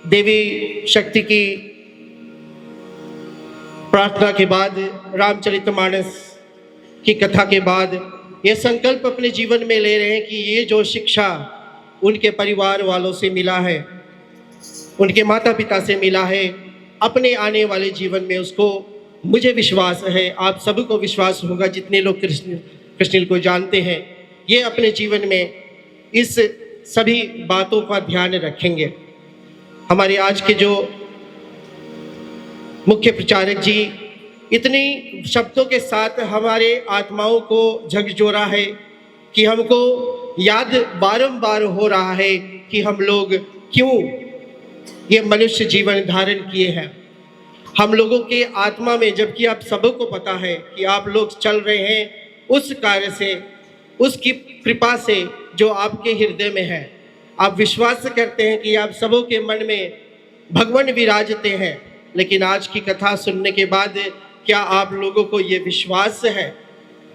देवी शक्ति की प्रार्थना के बाद, रामचरितमानस की कथा के बाद ये संकल्प अपने जीवन में ले रहे हैं कि ये जो शिक्षा उनके परिवार वालों से मिला है, उनके माता पिता से मिला है, अपने आने वाले जीवन में उसको, मुझे विश्वास है आप सबको विश्वास होगा जितने लोग कृष्णिल को जानते हैं, ये अपने जीवन में इस सभी बातों का ध्यान रखेंगे। हमारे आज के जो मुख्य प्रचारक जी इतनी शब्दों के साथ हमारे आत्माओं को झकझोरा है कि हमको याद बारंबार हो रहा है कि हम लोग क्यों ये मनुष्य जीवन धारण किए हैं। हम लोगों के आत्मा में, जबकि आप सबको पता है कि आप लोग चल रहे हैं उस कार्य से, उसकी कृपा से जो आपके हृदय में है। आप विश्वास करते हैं कि आप सबों के मन में भगवान विराजते हैं, लेकिन आज की कथा सुनने के बाद क्या आप लोगों को ये विश्वास है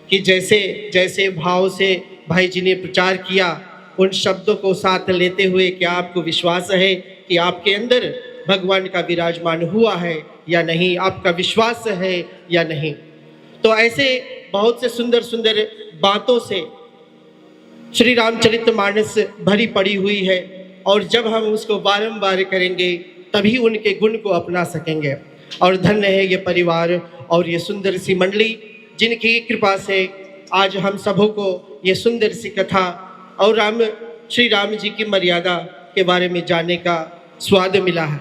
कि जैसे जैसे भाव से भाई जी ने प्रचार किया, उन शब्दों को साथ लेते हुए क्या आपको विश्वास है कि आपके अंदर भगवान का विराजमान हुआ है या नहीं? आपका विश्वास है या नहीं? तो ऐसे बहुत से सुंदर सुंदर बातों से श्री रामचरितमानस भरी पड़ी हुई है, और जब हम उसको बारंबार करेंगे तभी उनके गुण को अपना सकेंगे। और धन्य है ये परिवार और ये सुंदर सी मंडली, जिनकी कृपा से आज हम सबों को ये सुंदर सी कथा और श्री राम जी की मर्यादा के बारे में जानने का स्वाद मिला है।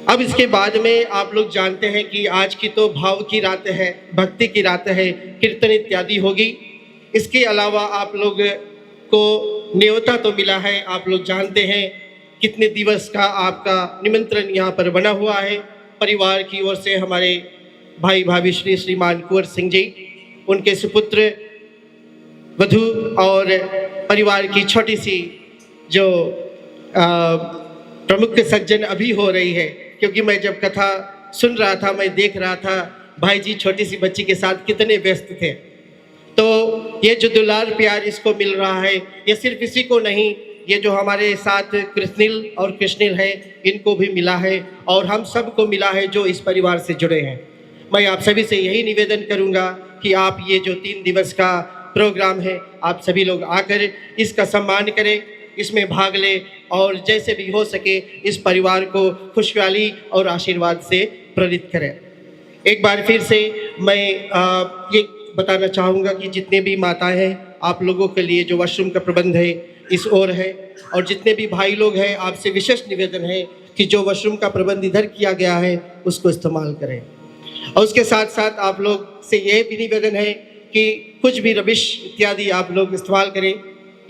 अब इसके बाद में आप लोग जानते हैं कि आज की तो भाव की रात है, भक्ति की रात है, कीर्तन इत्यादि होगी। इसके अलावा आप लोग को न्योता तो मिला है, आप लोग जानते हैं कितने दिवस का आपका निमंत्रण यहाँ पर बना हुआ है। परिवार की ओर से हमारे भाई भाभी श्रीमान कुंवर सिंह जी, उनके सुपुत्र वधू और परिवार की छोटी सी जो प्रमुख सज्जन अभी हो रही है, क्योंकि मैं जब कथा सुन रहा था मैं देख रहा था भाई जी छोटी सी बच्ची के साथ कितने व्यस्त थे। तो ये जो दुलार प्यार इसको मिल रहा है, ये सिर्फ इसी को नहीं, ये जो हमारे साथ कृष्णिल और कृष्णिल है इनको भी मिला है और हम सबको मिला है जो इस परिवार से जुड़े हैं। मैं आप सभी से यही निवेदन करूंगा कि आप ये जो 3 दिवस का प्रोग्राम है आप सभी लोग आकर इसका सम्मान करें, इसमें भाग लें और जैसे भी हो सके इस परिवार को खुशहाली और आशीर्वाद से प्रेरित करें। एक बार फिर से मैं ये बताना चाहूँगा कि जितने भी माताएं हैं आप लोगों के लिए जो वॉशरूम का प्रबंध है इस ओर है, और जितने भी भाई लोग हैं आपसे विशेष निवेदन है कि जो वॉशरूम का प्रबंध इधर किया गया है उसको इस्तेमाल करें। और उसके साथ साथ आप लोग से यह भी निवेदन है कि कुछ भी रबिश इत्यादि आप लोग इस्तेमाल करें,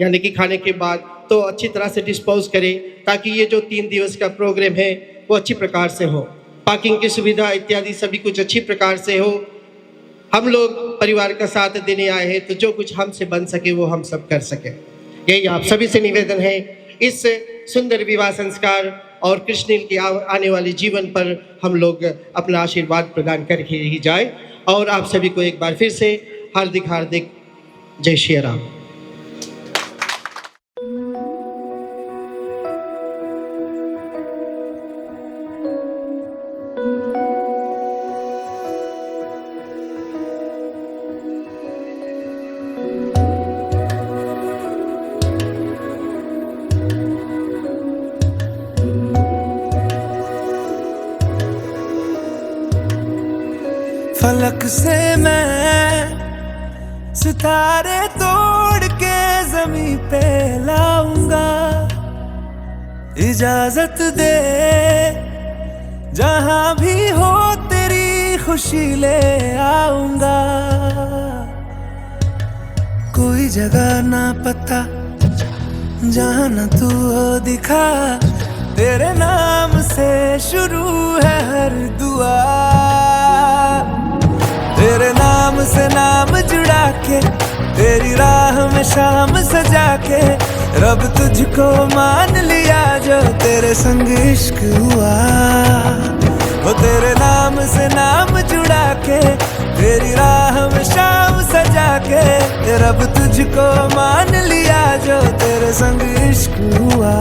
यानी कि खाने के बाद तो अच्छी तरह से डिस्पोज करें, ताकि ये जो 3 दिवस का प्रोग्राम है वो अच्छी प्रकार से हो, पार्किंग की सुविधा इत्यादि सभी कुछ अच्छी प्रकार से हो। हम लोग परिवार का साथ देने आए हैं, तो जो कुछ हमसे बन सके वो हम सब कर सकें, यही आप सभी से निवेदन है। इस सुंदर विवाह संस्कार और कृष्णिल के आने वाले जीवन पर हम लोग अपना आशीर्वाद प्रदान करके ही जाए। और आप सभी को एक बार फिर से हार्दिक हार्दिक जय श्री राम। फलक से मैं सितारे तोड़ के ज़मीं पे लाऊंगा, इजाजत दे जहां भी हो तेरी खुशी ले आऊंगा। कोई जगह ना पता जहां न तू हो दिखा, तेरे नाम से शुरू है हर दुआ। तेरे नाम से नाम जुड़ा के, तेरी राह में शाम सजा के, रब तुझको मान लिया जो तेरे संग इश्क हुआ। वो तेरे नाम से नाम जुड़ा के, तेरी राह में शाम सजा के, रब तुझको मान लिया जो तेरे संग इश्क हुआ।